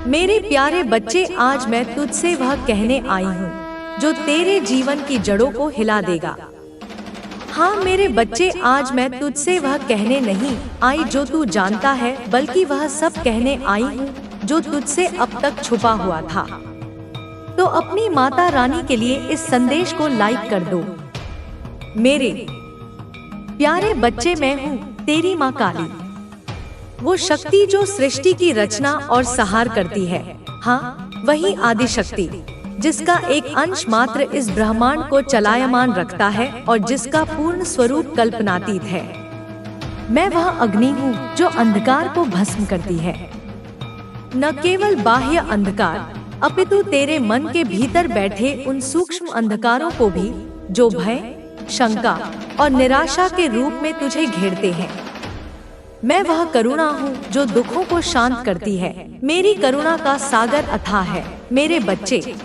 मेरे प्यारे बच्चे, आज मैं तुझसे वह कहने आई हूँ जो तेरे जीवन की जड़ों को हिला देगा। हाँ मेरे बच्चे, आज मैं तुझसे वह कहने नहीं आई जो तू जानता है, बल्कि वह सब कहने आई हूँ जो तुझसे अब तक छुपा हुआ था। तो अपनी माता रानी के लिए इस संदेश को लाइक कर दो। मेरे प्यारे बच्चे, मैं हूँ तेरी माँ काली, वो शक्ति जो सृष्टि की रचना और संहार करती है। हाँ, वही आदि शक्ति जिसका एक अंश मात्र इस ब्रह्मांड को चलायमान रखता है और जिसका पूर्ण स्वरूप कल्पनातीत है। मैं वह अग्नि हूँ जो अंधकार को भस्म करती है। न केवल बाह्य अंधकार, अपितु तेरे मन के भीतर बैठे उन सूक्ष्म अंधकारों को भी जो भय, शंका और निराशा के रूप में तुझे घेरते हैं। मैं वह करुणा हूँ जो दुखों को शांत करती है। मेरी करुणा का सागर अथाह है मेरे बच्चे,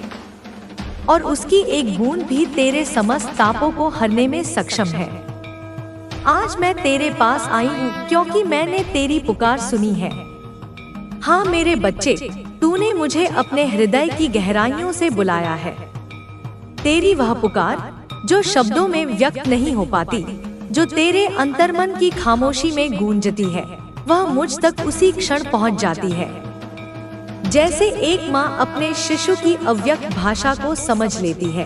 और उसकी एक बूंद भी तेरे समस्त तापों को हरने में सक्षम है। आज मैं तेरे पास आई हूँ क्योंकि मैंने तेरी पुकार सुनी है। हाँ मेरे बच्चे, तूने मुझे अपने हृदय की गहराइयों से बुलाया है। तेरी वह पुकार जो शब्दों में व्यक्त नहीं हो पाती, जो तेरे अंतर्मन की खामोशी में गूंजती है, वह मुझ तक उसी क्षण पहुंच जाती है जैसे एक माँ अपने शिशु की अव्यक्त भाषा को समझ लेती है।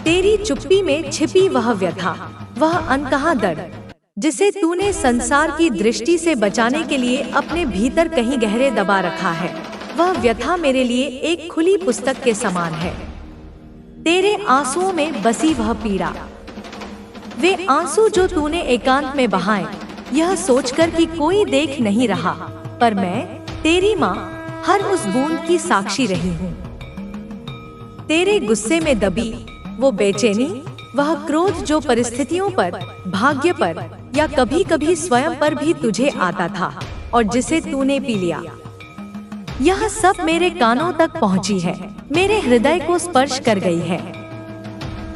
तेरी चुप्पी में छिपी वह व्यथा, वह अनकहा दर्द जिसे तूने संसार की दृष्टि से बचाने के लिए अपने भीतर कहीं गहरे दबा रखा है, वह व्यथा मेरे लिए एक खुली पुस्तक के समान है। तेरे आंसुओं में बसी वह पीड़ा, वे आंसू जो तूने एकांत में बहाए, यह सोचकर कि कोई देख नहीं रहा, पर मैं तेरी माँ हर उस बूंद की साक्षी रही हूँ। तेरे गुस्से में दबी वो बेचैनी, वह क्रोध जो परिस्थितियों पर, भाग्य पर या कभी कभी स्वयं पर भी तुझे आता था और जिसे तूने पी लिया, यह सब मेरे कानों तक पहुँची है, मेरे हृदय को स्पर्श कर गई है।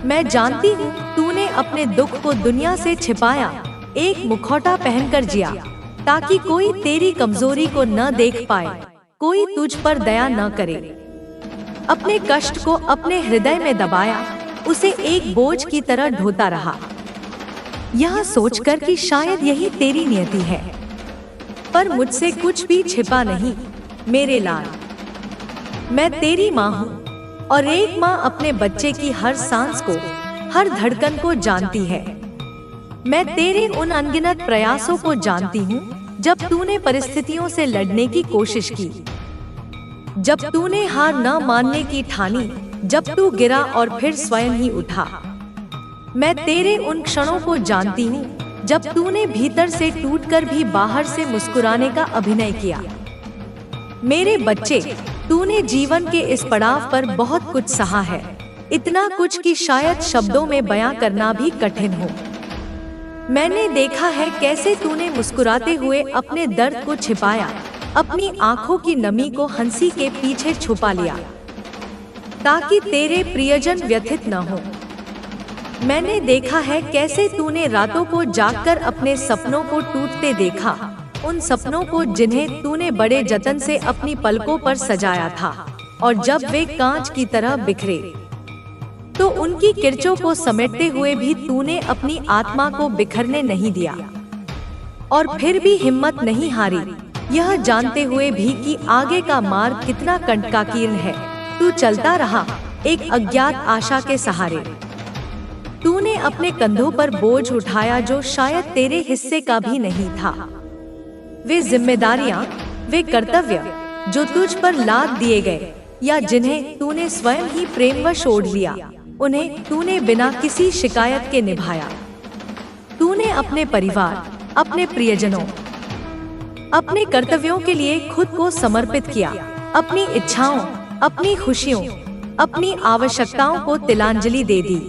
मैं जानती हूँ तूने अपने दुख को दुनिया से छिपाया, एक मुखौटा पहनकर जिया, ताकि कोई तेरी कमजोरी को न देख पाए, कोई तुझ पर दया न करे। अपने कष्ट को अपने हृदय में दबाया, उसे एक बोझ की तरह ढोता रहा, यह सोचकर कि शायद यही तेरी नियति है। पर मुझसे कुछ भी छिपा नहीं मेरे लाल, मैं तेरी माँ हूँ, और एक माँ अपने बच्चे की हर सांस को, हर धड़कन को जानती है। मैं तेरे उन अनगिनत प्रयासों को जानती हूँ जब तूने परिस्थितियों से लड़ने की कोशिश की, जब तूने हार न मानने की ठानी, जब तू गिरा और फिर स्वयं ही उठा। मैं तेरे उन क्षणों को जानती हूँ जब तूने भीतर से टूटकर भी बाहर से मुस्कुराने का अभिनय किया। मेरे बच्चे, तूने जीवन के इस पड़ाव पर बहुत कुछ सहा है, इतना कुछ कि शायद शब्दों में बयां करना भी कठिन हो। मैंने देखा है कैसे तूने मुस्कुराते हुए अपने दर्द को छिपाया, अपनी आंखों की नमी को हंसी के पीछे छुपा लिया, ताकि तेरे प्रियजन व्यथित न हो। मैंने देखा है कैसे तूने रातों को जागकर अपने सपनों को टूटते देखा, उन सपनों को जिन्हें तूने बड़े जतन से अपनी पलकों पर सजाया था, और जब वे कांच की तरह बिखरे तो उनकी किरचों को समेटते हुए भी तूने अपनी आत्मा को बिखरने नहीं दिया। और फिर भी हिम्मत नहीं हारी, यह जानते हुए भी कि आगे का मार्ग कितना कंटकाकीर्ण है। तू चलता रहा एक अज्ञात आशा के सहारे। तूने अपने कंधों पर बोझ उठाया जो शायद तेरे हिस्से का भी नहीं था। वे जिम्मेदारियां, वे कर्तव्य जो तुझ पर लाद दिए गए या जिन्हें तूने स्वयं ही प्रेमवश ओढ़ लिया, उन्हें तूने बिना किसी शिकायत के निभाया। तूने अपने परिवार, अपने प्रियजनों, अपने कर्तव्यों के लिए खुद को समर्पित किया, अपनी इच्छाओं, अपनी खुशियों, अपनी आवश्यकताओं को तिलांजलि दे दी।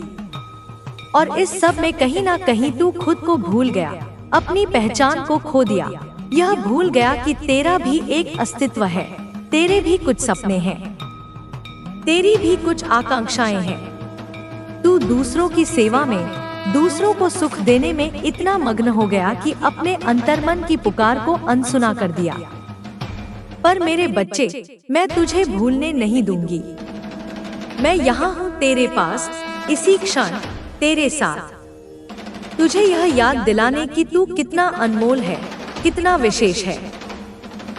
और इस सब में कहीं ना कहीं तू खुद को भूल गया, अपनी पहचान को खो दिया। यह भूल गया कि तेरा भी एक अस्तित्व है, तेरे भी कुछ सपने हैं, तेरी भी कुछ आकांक्षाएं हैं। तू दूसरों की सेवा में, दूसरों को सुख देने में इतना मग्न हो गया कि अपने अंतर्मन की पुकार को अनसुना कर दिया। पर मेरे बच्चे, मैं तुझे भूलने नहीं दूंगी। मैं यहाँ हूँ तेरे पास, इसी क्षण तेरे साथ, तुझे यह याद दिलाने कि तू कितना अनमोल है, कितना विशेष है।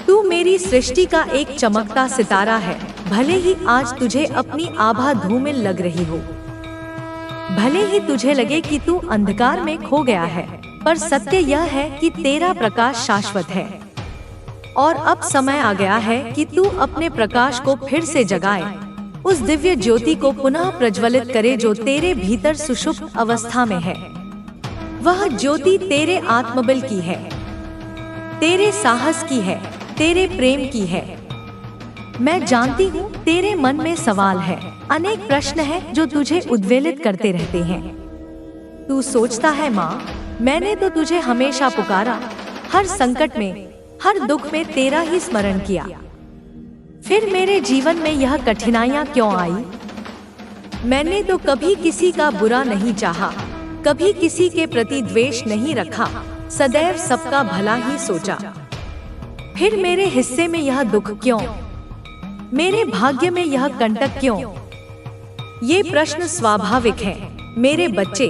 तू मेरी सृष्टि का एक चमकता सितारा है। भले ही आज तुझे अपनी आभा धूमिल लग रही हो, भले ही तुझे लगे कि तू अंधकार में खो गया है, पर सत्य यह है कि तेरा प्रकाश शाश्वत है। और अब समय आ गया है कि तू अपने प्रकाश को फिर से जगाए, उस दिव्य ज्योति को पुनः प्रज्वलित करे जो तेरे भीतर सुषुप्त अवस्था में है। वह ज्योति तेरे आत्मबल की है, तेरे साहस की है, तेरे प्रेम की है। मैं जानती हूँ तेरे मन में सवाल है, अनेक प्रश्न हैं जो तुझे उद्वेलित करते रहते हैं। तू सोचता है, माँ, मैंने तो तुझे हमेशा पुकारा, हर संकट में, हर दुख में तेरा ही स्मरण किया, फिर मेरे जीवन में यह कठिनाइयाँ क्यों आई? मैंने तो कभी किसी का बुरा नहीं चाहा, कभी किसी के प्रति द्वेष नहीं रखा, सदैव सबका भला ही सोचा। फिर मेरे हिस्से में यह दुख क्यों? मेरे भाग्य में यह कंटक क्यों? ये प्रश्न स्वाभाविक हैं, मेरे बच्चे।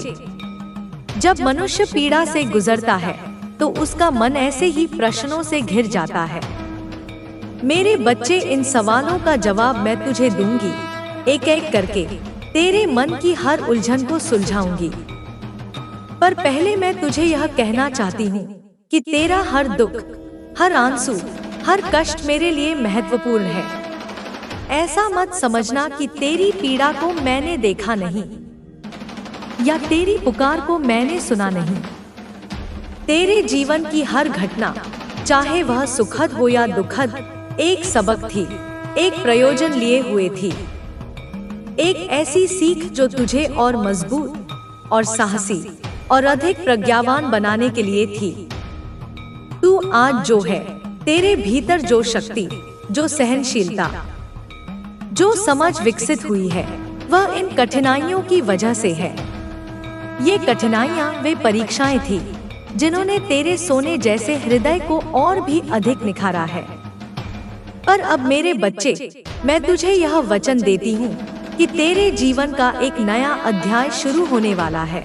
जब मनुष्य पीड़ा से गुजरता है तो उसका मन ऐसे ही प्रश्नों से घिर जाता है। मेरे बच्चे, इन सवालों का जवाब मैं तुझे दूंगी, एक एक करके तेरे मन की हर उलझन को सुलझाऊंगी। पर पहले मैं तुझे यह कहना चाहती हूँ कि तेरा हर दुख, हर आंसू, हर कष्ट मेरे लिए महत्वपूर्ण है। ऐसा मत समझना कि तेरी पीड़ा को मैंने देखा नहीं या तेरी पुकार को मैंने सुना नहीं। तेरे जीवन की हर घटना, चाहे वह सुखद हो या दुखद, एक सबक थी, एक प्रयोजन लिए हुए थी, एक ऐसी सीख जो तुझे और मजबूत और साहसी और अधिक प्रज्ञावान बनाने के लिए थी। तू आज जो है, तेरे भीतर जो शक्ति, जो सहनशीलता, जो समझ विकसित हुई है, वह इन कठिनाइयों की वजह से है। ये कठिनाइयां वे परीक्षाएं थी जिन्होंने तेरे सोने जैसे हृदय को और भी अधिक निखारा है। पर अब मेरे बच्चे, मैं तुझे यह वचन देती हूँ कि तेरे जीवन का एक नया अध्याय शुरू होने वाला है।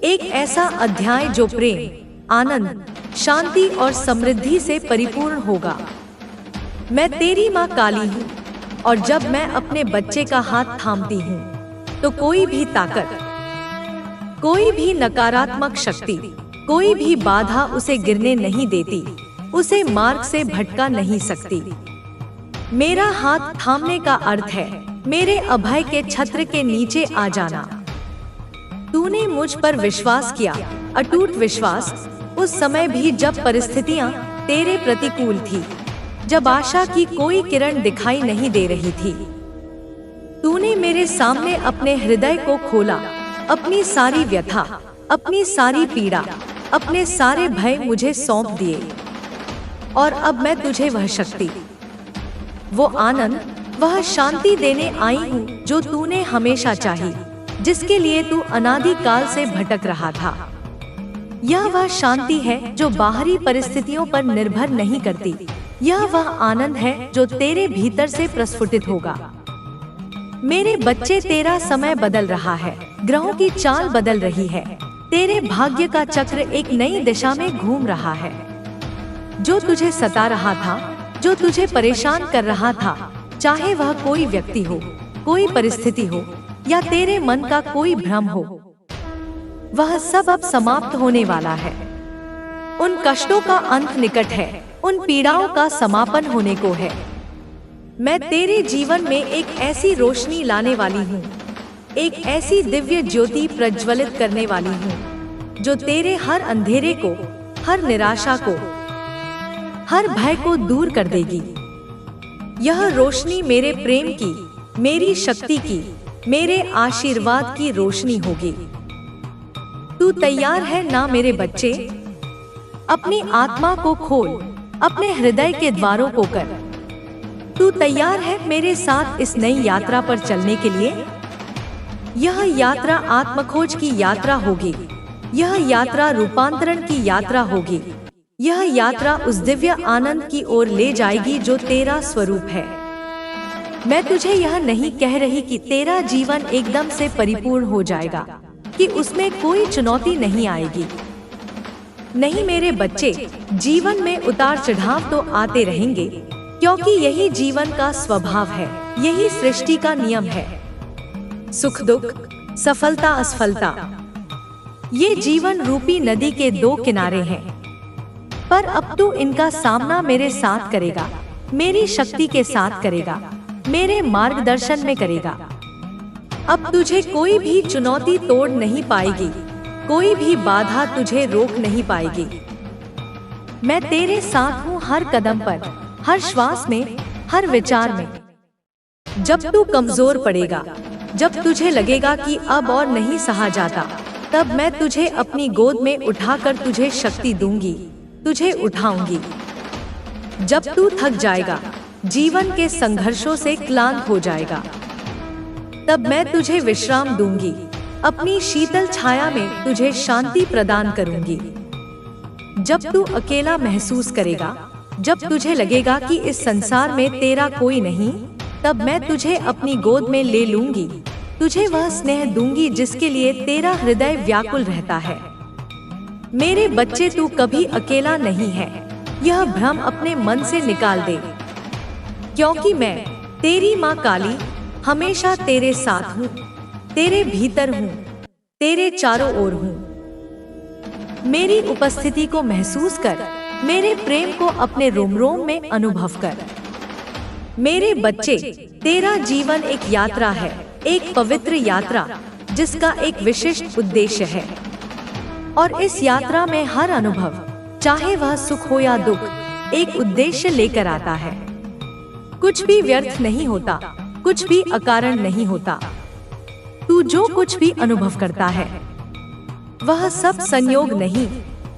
एक ऐसा अध्याय जो प्रेम, आनंद, शांति और समृद्धि से परिपूर्ण होगा। मैं तेरी माँ काली हूँ, और जब मैं अपने बच्चे का हाथ थामती हूँ तो कोई भी ताकत, कोई भी नकारात्मक शक्ति, कोई भी बाधा उसे गिरने नहीं देती, उसे मार्ग से भटका नहीं सकती। मेरा हाथ थामने का अर्थ है मेरे अभय के छत्र के नीचे आ जाना। तूने मुझ पर विश्वास किया, अटूट विश्वास, उस समय भी जब परिस्थितियां तेरे प्रतिकूल थी, जब आशा की कोई किरण दिखाई नहीं दे रही थी। तूने मेरे सामने अपने हृदय को खोला, अपनी सारी व्यथा, अपनी सारी पीड़ा, अपने सारे भय मुझे सौंप दिए। और अब मैं तुझे वह शक्ति, वो आनंद, वह शांति देने आई हूँ जो तूने हमेशा चाही, जिसके लिए तू अनादि काल से भटक रहा था। यह वह शांति है जो बाहरी परिस्थितियों पर निर्भर नहीं करती। यह वह आनंद है जो तेरे भीतर से प्रस्फुटित होगा। मेरे बच्चे, तेरा समय बदल रहा है, ग्रहों की चाल बदल रही है, तेरे भाग्य का चक्र एक नई दिशा में घूम रहा है। जो तुझे सता रहा था, जो तुझे परेशान कर रहा था, चाहे वह कोई व्यक्ति हो, कोई परिस्थिति हो या तेरे मन का कोई भ्रम हो, वह सब अब समाप्त होने वाला है। उन कष्टों का अंत निकट है, उन पीड़ाओं का समापन होने को है। मैं तेरे जीवन में एक ऐसी रोशनी लाने वाली हूँ, एक ऐसी दिव्य ज्योति प्रज्वलित करने वाली हूँ जो तेरे हर अंधेरे को, हर निराशा को, हर भय को दूर कर देगी। यह रोशनी मेरे प्रेम की, मेरी शक्ति की, मेरे आशीर्वाद की रोशनी होगी। तू तैयार है ना मेरे बच्चे? अपनी आत्मा को खोल, अपने हृदय के द्वारों को कर। तू तैयार है मेरे साथ इस नई यात्रा पर चलने के लिए? यह यात्रा आत्मखोज की यात्रा होगी, यह यात्रा रूपांतरण की यात्रा होगी। यह यात्रा उस दिव्य आनंद की ओर ले जाएगी जो तेरा स्वरूप है। मैं तुझे यह नहीं कह रही कि तेरा जीवन एकदम से परिपूर्ण हो जाएगा, कि उसमें कोई चुनौती नहीं आएगी। नहीं मेरे बच्चे, जीवन में उतार चढ़ाव तो आते रहेंगे, क्योंकि यही जीवन का स्वभाव है, यही सृष्टि का नियम है। सुख दुख, सफलता असफलता, ये जीवन रूपी नदी के दो किनारे हैं। पर अब तू इनका सामना मेरे साथ करेगा, मेरी शक्ति के साथ करेगा, मेरे मार्गदर्शन में करेगा। अब तुझे कोई भी चुनौती तोड़ नहीं पाएगी, कोई भी बाधा तुझे रोक नहीं पाएगी। मैं तेरे साथ हूँ हर कदम पर, हर श्वास में, हर विचार में। जब तू कमजोर पड़ेगा, जब तुझे लगेगा कि अब और नहीं सहा जाता, तब मैं तुझे अपनी गोद में उठाकर तुझे शक्ति दूंगी, तुझे उठाऊंगी। जब तू थक जाएगा, जीवन के संघर्षों से क्लांत हो जाएगा, तब मैं तुझे विश्राम दूंगी, अपनी शीतल छाया में तुझे शांति प्रदान करूंगी। जब तू अकेला महसूस करेगा, जब तुझे लगेगा कि इस संसार में तेरा कोई नहीं, तब मैं तुझे अपनी गोद में ले लूंगी, तुझे वह स्नेह दूंगी जिसके लिए तेरा हृदय व्याकुल रहता है। मेरे बच्चे, तू कभी अकेला नहीं है, यह भ्रम अपने मन से निकाल दे, क्योंकि मैं तेरी माँ काली हमेशा तेरे साथ हूँ, तेरे भीतर हूँ, तेरे चारों ओर हूँ। मेरी उपस्थिति को महसूस कर, मेरे प्रेम को अपने रोम रोम में अनुभव कर। मेरे बच्चे, तेरा जीवन एक यात्रा है, एक पवित्र यात्रा जिसका एक विशिष्ट उद्देश्य है। और इस यात्रा में हर अनुभव, चाहे वह सुख हो या दुख, एक उद्देश्य लेकर आता है। कुछ भी व्यर्थ नहीं होता, कुछ भी अकारण नहीं होता। तू जो कुछ भी अनुभव करता है, वह सब संयोग नहीं,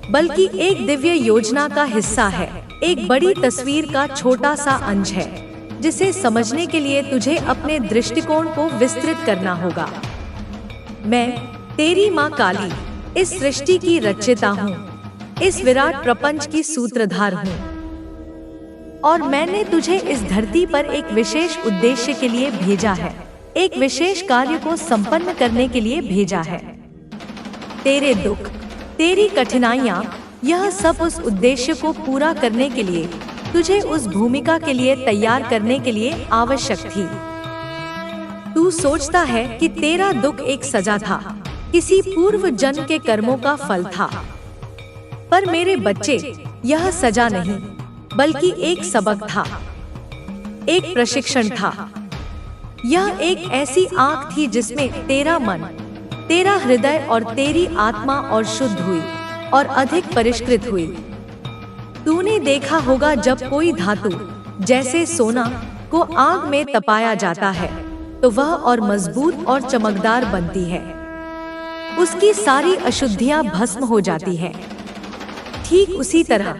बल्कि एक दिव्य योजना का हिस्सा है, एक बड़ी तस्वीर का छोटा सा अंश है, जिसे समझने के लिए तुझे अपने दृष्टिकोण को विस्तृत करना होगा। मैं तेरी माँ काली इस सृष्टि की रचयिता हूँ, इस विराट प्रपंच की सूत्रधार हूँ, और मैंने तुझे इस धरती पर एक विशेष उद्देश्य के लिए भेजा है, एक विशेष कार्य को संपन्न करने के लिए भेजा है। तेरे दुख, तेरी कठिनाइयाँ, यह सब उस उद्देश्य को पूरा करने के लिए, तुझे उस भूमिका के लिए तैयार करने के लिए आवश्यक थी। तू सोचता है कि तेरा दुख एक सजा था, किसी पूर्व जन्म के कर्मों का फल था, पर मेरे बच्चे, यह सजा नहीं, बल्कि एक सबक था, एक प्रशिक्षण था। यह एक ऐसी आँख थी जिसमें तेरा मन, तेरा हृदय और तेरी आत्मा और शुद्ध हुई और अधिक परिष्कृत हुई। तूने देखा होगा जब कोई धातु, जैसे सोना, को आग में तपाया जाता है, तो वह और मजबूत और चमकदार बनती है, उसकी सारी अशुद्धियां भस्म हो जाती हैं। ठीक उसी तरह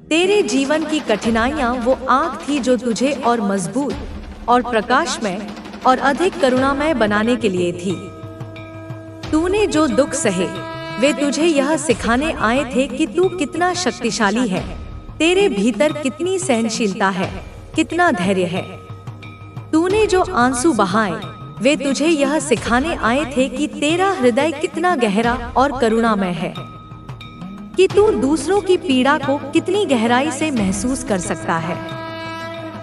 तेरे जीवन की कठिनाइयां वो आग थी जो तुझे और मजबूत और प्रकाशमय और अधिक करुणामय बनाने के लिए थी। तूने जो दुख सहे, वे तुझे यह सिखाने आए थे कि तू कितना शक्तिशाली है, तेरे भीतर कितनी सहनशीलता है, कितना धैर्य है। तूने जो आंसू बहाए, वे तुझे यह सिखाने आए थे कि तेरा हृदय कितना गहरा और करुणामय है, कि तू दूसरों की पीड़ा को कितनी गहराई से महसूस कर सकता है।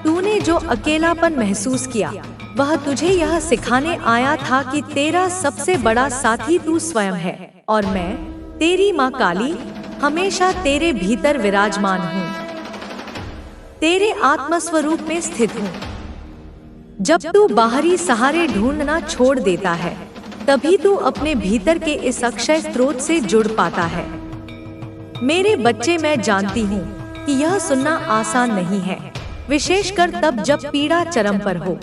तूने जो अकेलापन महसूस किया, वह तुझे यह सिखाने आया था कि तेरा सबसे बड़ा साथी तू स्वयं है, और मैं तेरी माँ काली हमेशा तेरे भीतर विराजमान हूँ, तेरे आत्मस्वरूप में स्थित हूँ। जब तू बाहरी सहारे ढूंढना छोड़ देता है, तभी तू अपने भीतर के इस अक्षय स्रोत से जुड़ पाता है। मेरे बच्चे, मैं जानती हूँ कि यह सुनना आसान नहीं है, विशेषकर तब जब पीड़ा चरम पर हो,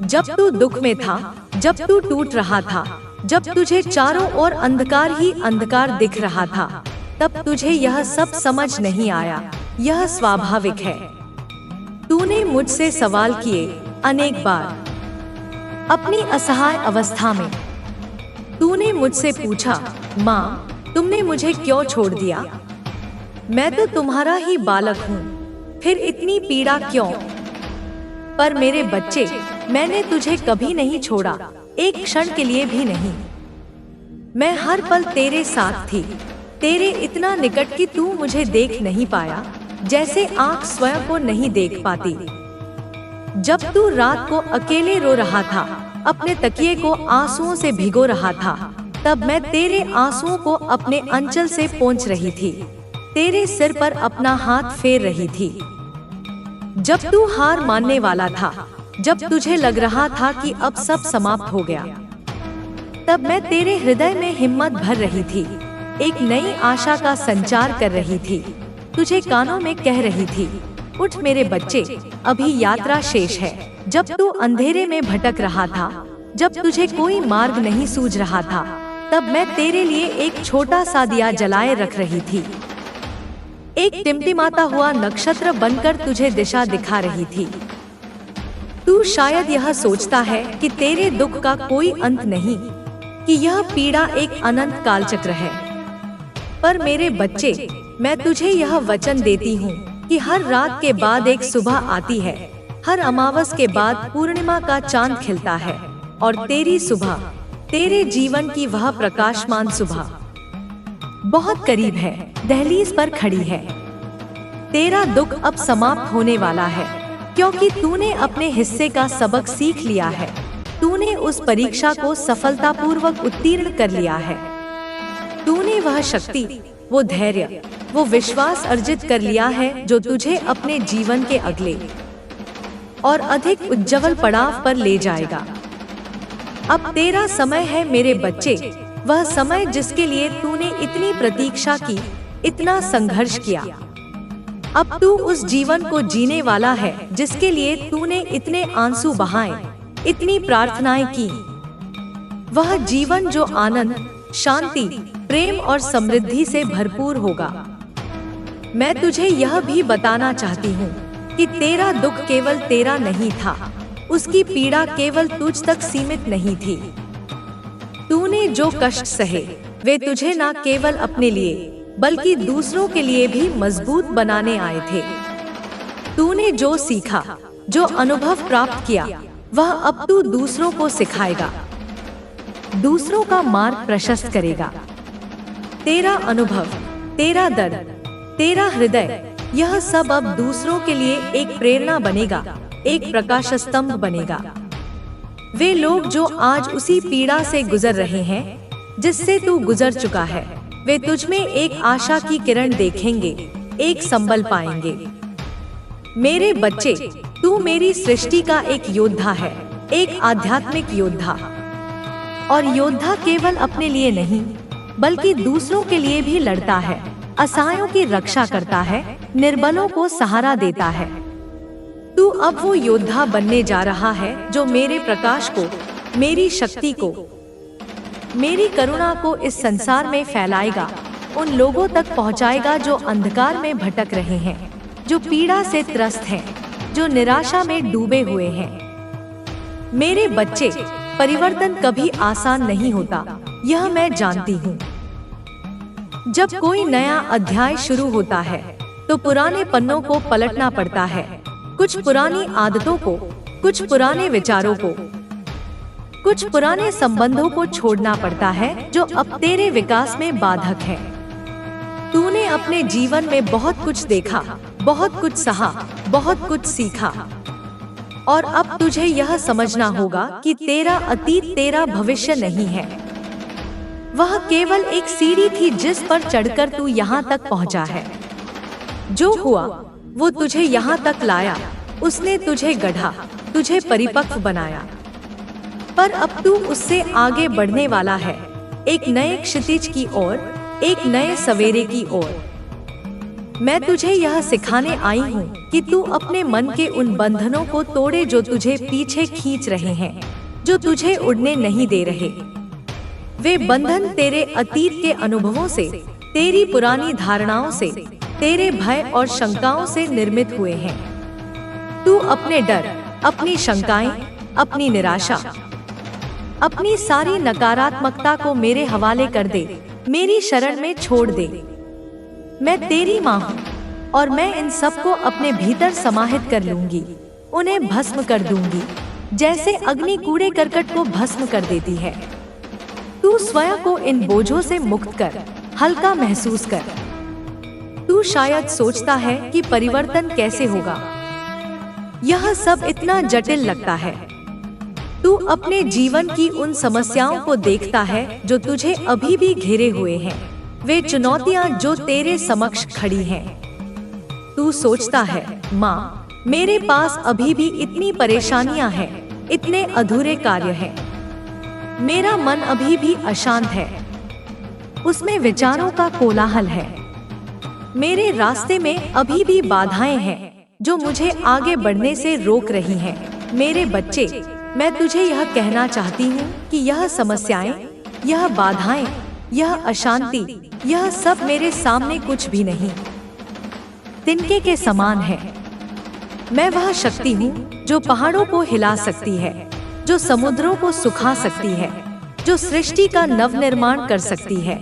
जब तू दुख में था, जब तू टूट रहा था, जब तुझे चारों ओर अंधकार ही अंधकार दिख रहा था, तब तुझे यह सब समझ नहीं आया। यह स्वाभाविक है। तूने मुझसे सवाल किए अनेक बार, अपनी असहाय अवस्था में। तूने मुझसे पूछा, माँ, तुमने मुझे क्यों छोड़ दिया? मैं तो तुम्हारा ही बालक हूँ, फिर इतनी पीड़ा क्यों? पर मेरे बच्चे, मैंने तुझे कभी नहीं छोड़ा, एक क्षण के लिए भी नहीं। मैं हर पल तेरे साथ थी, तेरे इतना निकट कि तू मुझे देख नहीं पाया, जैसे आँख स्वयं को नहीं देख पाती। जब तू रात को अकेले रो रहा था, अपने तकिए को आंसुओं से भिगो रहा था, तब मैं तेरे आंसुओं को अपने अंचल से पोंछ रही थी, तेरे सिर पर अपना हाथ फेर रही थी। जब तू हार मानने वाला था, जब तुझे लग रहा था कि अब सब समाप्त हो गया, तब मैं तेरे हृदय में हिम्मत भर रही थी, एक नई आशा का संचार कर रही थी, तुझे कानों में कह रही थी, उठ मेरे बच्चे, अभी यात्रा शेष है। जब तू अंधेरे में भटक रहा था, जब तुझे कोई मार्ग नहीं सूझ रहा था, तब मैं तेरे लिए एक छोटा सा दिया जलाए रख रही थी, एक टिमटिमाता हुआ नक्षत्र बनकर तुझे दिशा दिखा रही थी। तू शायद यह सोचता है कि तेरे दुख का कोई अंत नहीं, कि यह पीड़ा एक अनंत कालचक्र है। पर मेरे बच्चे, मैं तुझे यह वचन देती हूँ कि हर रात के बाद एक सुबह आती है, हर अमावस के बाद पूर्णिमा का चांद खिलता है, और तेरी सुबह, तेरे जीवन की वह प्रकाशमान सुबह बहुत करीब है, दहलीज पर खड़ी है। तेरा दुख अब समाप्त होने वाला है, क्योंकि तूने अपने हिस्से का सबक सीख लिया है, तूने उस परीक्षा को सफलतापूर्वक उत्तीर्ण कर लिया है। तूने वह शक्ति, वो धैर्य, वो विश्वास अर्जित कर लिया है जो तुझे अपने जीवन के अगले और अधिक उज्जवल पड़ाव पर ले जाएगा। अब तेरा समय है मेरे बच्चे, वह समय जिसके लिए तूने इतनी प्रतीक्षा की, इतना संघर्ष किया। अब तू उस जीवन को जीने वाला है जिसके लिए तूने इतने आंसू बहाए, इतनी प्रार्थनाएं की। वह जीवन जो आनंद, शांति, प्रेम और समृद्धि से भरपूर होगा। मैं तुझे यह भी बताना चाहती हूँ कि तेरा दुख केवल तेरा नहीं था, उसकी पीड़ा केवल तुझ तक सीमित नहीं थी। तूने जो कष्ट सहे, वे तुझे न केवल अपने लिए बल्कि दूसरों के लिए भी मजबूत बनाने आए थे। तूने जो सीखा, जो अनुभव प्राप्त किया, वह अब तू दूसरों को सिखाएगा, दूसरों का मार्ग प्रशस्त करेगा। तेरा अनुभव, तेरा दर्द, तेरा हृदय, यह सब अब दूसरों के लिए एक प्रेरणा बनेगा, एक प्रकाश स्तंभ बनेगा। वे लोग जो आज उसी पीड़ा से गुजर रहे हैं जिससे तू गुजर चुका है, वे तुझ में एक आशा की किरण देखेंगे, एक संबल पाएंगे। मेरे बच्चे, तू मेरी सृष्टि का एक योद्धा है, एक आध्यात्मिक योद्धा। और योद्धा केवल अपने लिए नहीं, बल्कि दूसरों के लिए भी लड़ता है, असहायों की रक्षा करता है, निर्बलों को सहारा देता है। तू अब वो योद्धा बनने जा रहा है जो मेरे प्रकाश को, मेरी शक्ति को, मेरी करुणा को इस संसार में फैलाएगा, उन लोगों तक पहुंचाएगा जो अंधकार में भटक रहे हैं, जो पीड़ा से त्रस्त हैं, जो निराशा में डूबे हुए हैं। मेरे बच्चे, परिवर्तन कभी आसान नहीं होता, यह मैं जानती हूँ। जब कोई नया अध्याय शुरू होता है तो पुराने पन्नों को पलटना पड़ता है, कुछ पुरानी आदतों को, कुछ पुराने विचारों को, कुछ पुराने संबंधों को छोड़ना पड़ता है जो अब तेरे विकास में बाधक है। तूने अपने जीवन में बहुत कुछ देखा, बहुत कुछ सहा, बहुत कुछ सीखा, और अब तुझे यह समझना होगा कि तेरा अतीत तेरा भविष्य नहीं है। वह केवल एक सीढ़ी थी जिस पर चढ़कर तू यहाँ तक पहुँचा है। जो हुआ वो तुझे यहाँ तक लाया, उसने तुझे गढ़ा, तुझे परिपक्व बनाया। पर अब तू उससे आगे बढ़ने वाला है, एक नए क्षितिज की ओर, एक नए सवेरे की ओर। मैं तुझे यह सिखाने आई हूँ कि तू अपने मन के उन बंधनों को तोड़े जो तुझे पीछे खींच रहे हैं, जो तुझे उड़ने नहीं दे रहे। वे बंधन तेरे अतीत के अनुभवों से, तेरी पुरानी धारणाओं से, तेरे भय और शंकाओं से निर्मित हुए हैं। तू अपने डर, अपनी शंकाएं, अपनी निराशा, अपनी सारी नकारात्मकता को मेरे हवाले कर दे, मेरी शरण में छोड़ दे। मैं तेरी माँ हूँ और मैं इन सबको अपने भीतर समाहित कर लूंगी, उन्हें भस्म कर दूंगी, जैसे अग्नि कूड़े करकट को भस्म कर देती है। तू स्वयं को इन बोझों से मुक्त कर, हल्का महसूस कर। तू शायद सोचता है कि परिवर्तन कैसे होगा, यह सब इतना जटिल लगता है। तू अपने जीवन की उन समस्याओं को देखता है जो तुझे अभी भी घेरे हुए हैं, वे चुनौतियां जो तेरे समक्ष खड़ी हैं। तू सोचता है, माँ, मेरे पास अभी भी इतनी परेशानियां हैं, इतने अधूरे कार्य हैं, मेरा मन अभी भी अशांत है, उसमें विचारों का कोलाहल है, मेरे रास्ते में अभी भी बाधाएं हैं जो मुझे आगे बढ़ने से रोक रही हैं। मेरे बच्चे, मैं तुझे यह कहना चाहती हूँ कि यह समस्याएं, यह बाधाएं, यह अशांति, यह सब मेरे सामने कुछ भी नहीं, तिनके के समान है। मैं वह शक्ति हूँ जो पहाड़ों को हिला सकती है, जो समुद्रों को सुखा सकती है, जो सृष्टि का नवनिर्माण कर सकती है।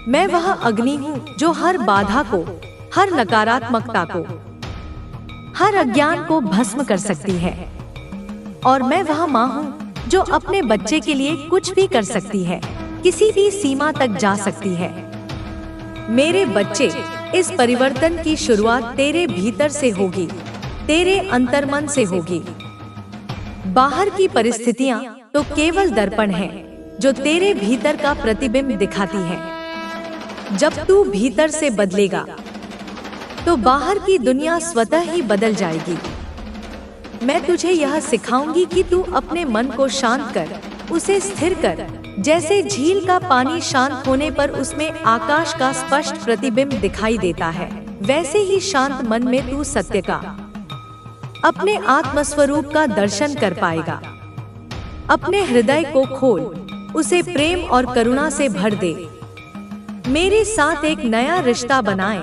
मैं वह अग्नि हूँ जो हर बाधा को, हर नकारात्मकता को, हर अज्ञान को भस्म कर सकती है। और मैं वह माँ हूँ जो अपने बच्चे के लिए कुछ भी कर सकती है, किसी भी सीमा तक जा सकती है। मेरे बच्चे, इस परिवर्तन की शुरुआत तेरे भीतर से होगी, तेरे अंतर्मन से होगी। बाहर की परिस्थितियां तो केवल दर्पण हैं जो तेरे भीतर का प्रतिबिंब दिखाती हैं। जब तू भीतर से बदलेगा तो बाहर की दुनिया स्वतः ही बदल जाएगी। मैं तुझे यह सिखाऊंगी कि तू अपने मन को शांत कर, उसे स्थिर कर। जैसे झील का पानी शांत होने पर उसमें आकाश का स्पष्ट प्रतिबिंब दिखाई देता है, वैसे ही शांत मन में तू सत्य का, अपने आत्मस्वरूप का दर्शन कर पाएगा। अपने हृदय को खोल, उसे प्रेम और करुणा से भर दे। मेरे साथ एक नया रिश्ता बनाएं,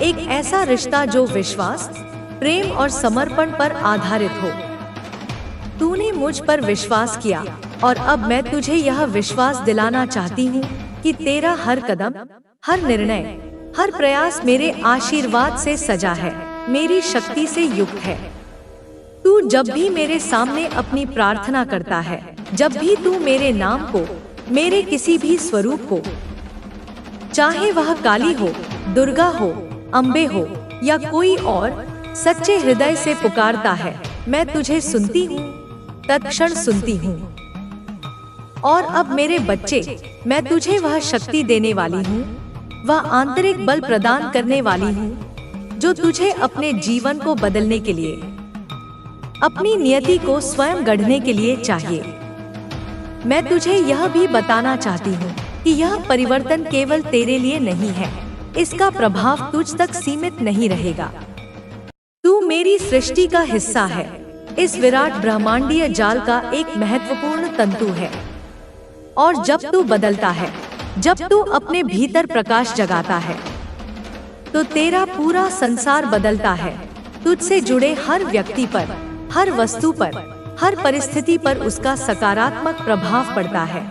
एक ऐसा रिश्ता जो विश्वास, प्रेम और समर्पण पर आधारित हो। तूने मुझ पर विश्वास किया और अब मैं तुझे यह विश्वास दिलाना चाहती हूँ कि तेरा हर कदम, हर निर्णय, हर प्रयास मेरे आशीर्वाद से सजा है, मेरी शक्ति से युक्त है। तू जब भी मेरे सामने अपनी प्रार्थना करता है, जब भी तू मेरे नाम को, मेरे किसी भी स्वरूप को, चाहे वह काली हो, दुर्गा हो, अम्बे हो या कोई और, सच्चे हृदय से पुकारता है, मैं तुझे सुनती हूँ, तत्क्षण सुनती हूँ। और अब मेरे बच्चे, मैं तुझे वह शक्ति देने वाली हूँ, वह आंतरिक बल प्रदान करने वाली हूँ जो तुझे अपने जीवन को बदलने के लिए, अपनी नियति को स्वयं गढ़ने के लिए चाहिए। मैं तुझे यह भी बताना चाहती हूँ कि यह परिवर्तन केवल तेरे लिए नहीं है, इसका प्रभाव तुझ तक सीमित नहीं रहेगा। तू मेरी सृष्टि का हिस्सा है, इस विराट ब्रह्मांडीय जाल का एक महत्वपूर्ण तंतु है। और जब तू बदलता है, जब तू अपने भीतर प्रकाश जगाता है, तो तेरा पूरा संसार बदलता है। तुझसे जुड़े हर व्यक्ति पर, हर वस्तु पर, हर परिस्थिति पर उसका सकारात्मक प्रभाव पड़ता है।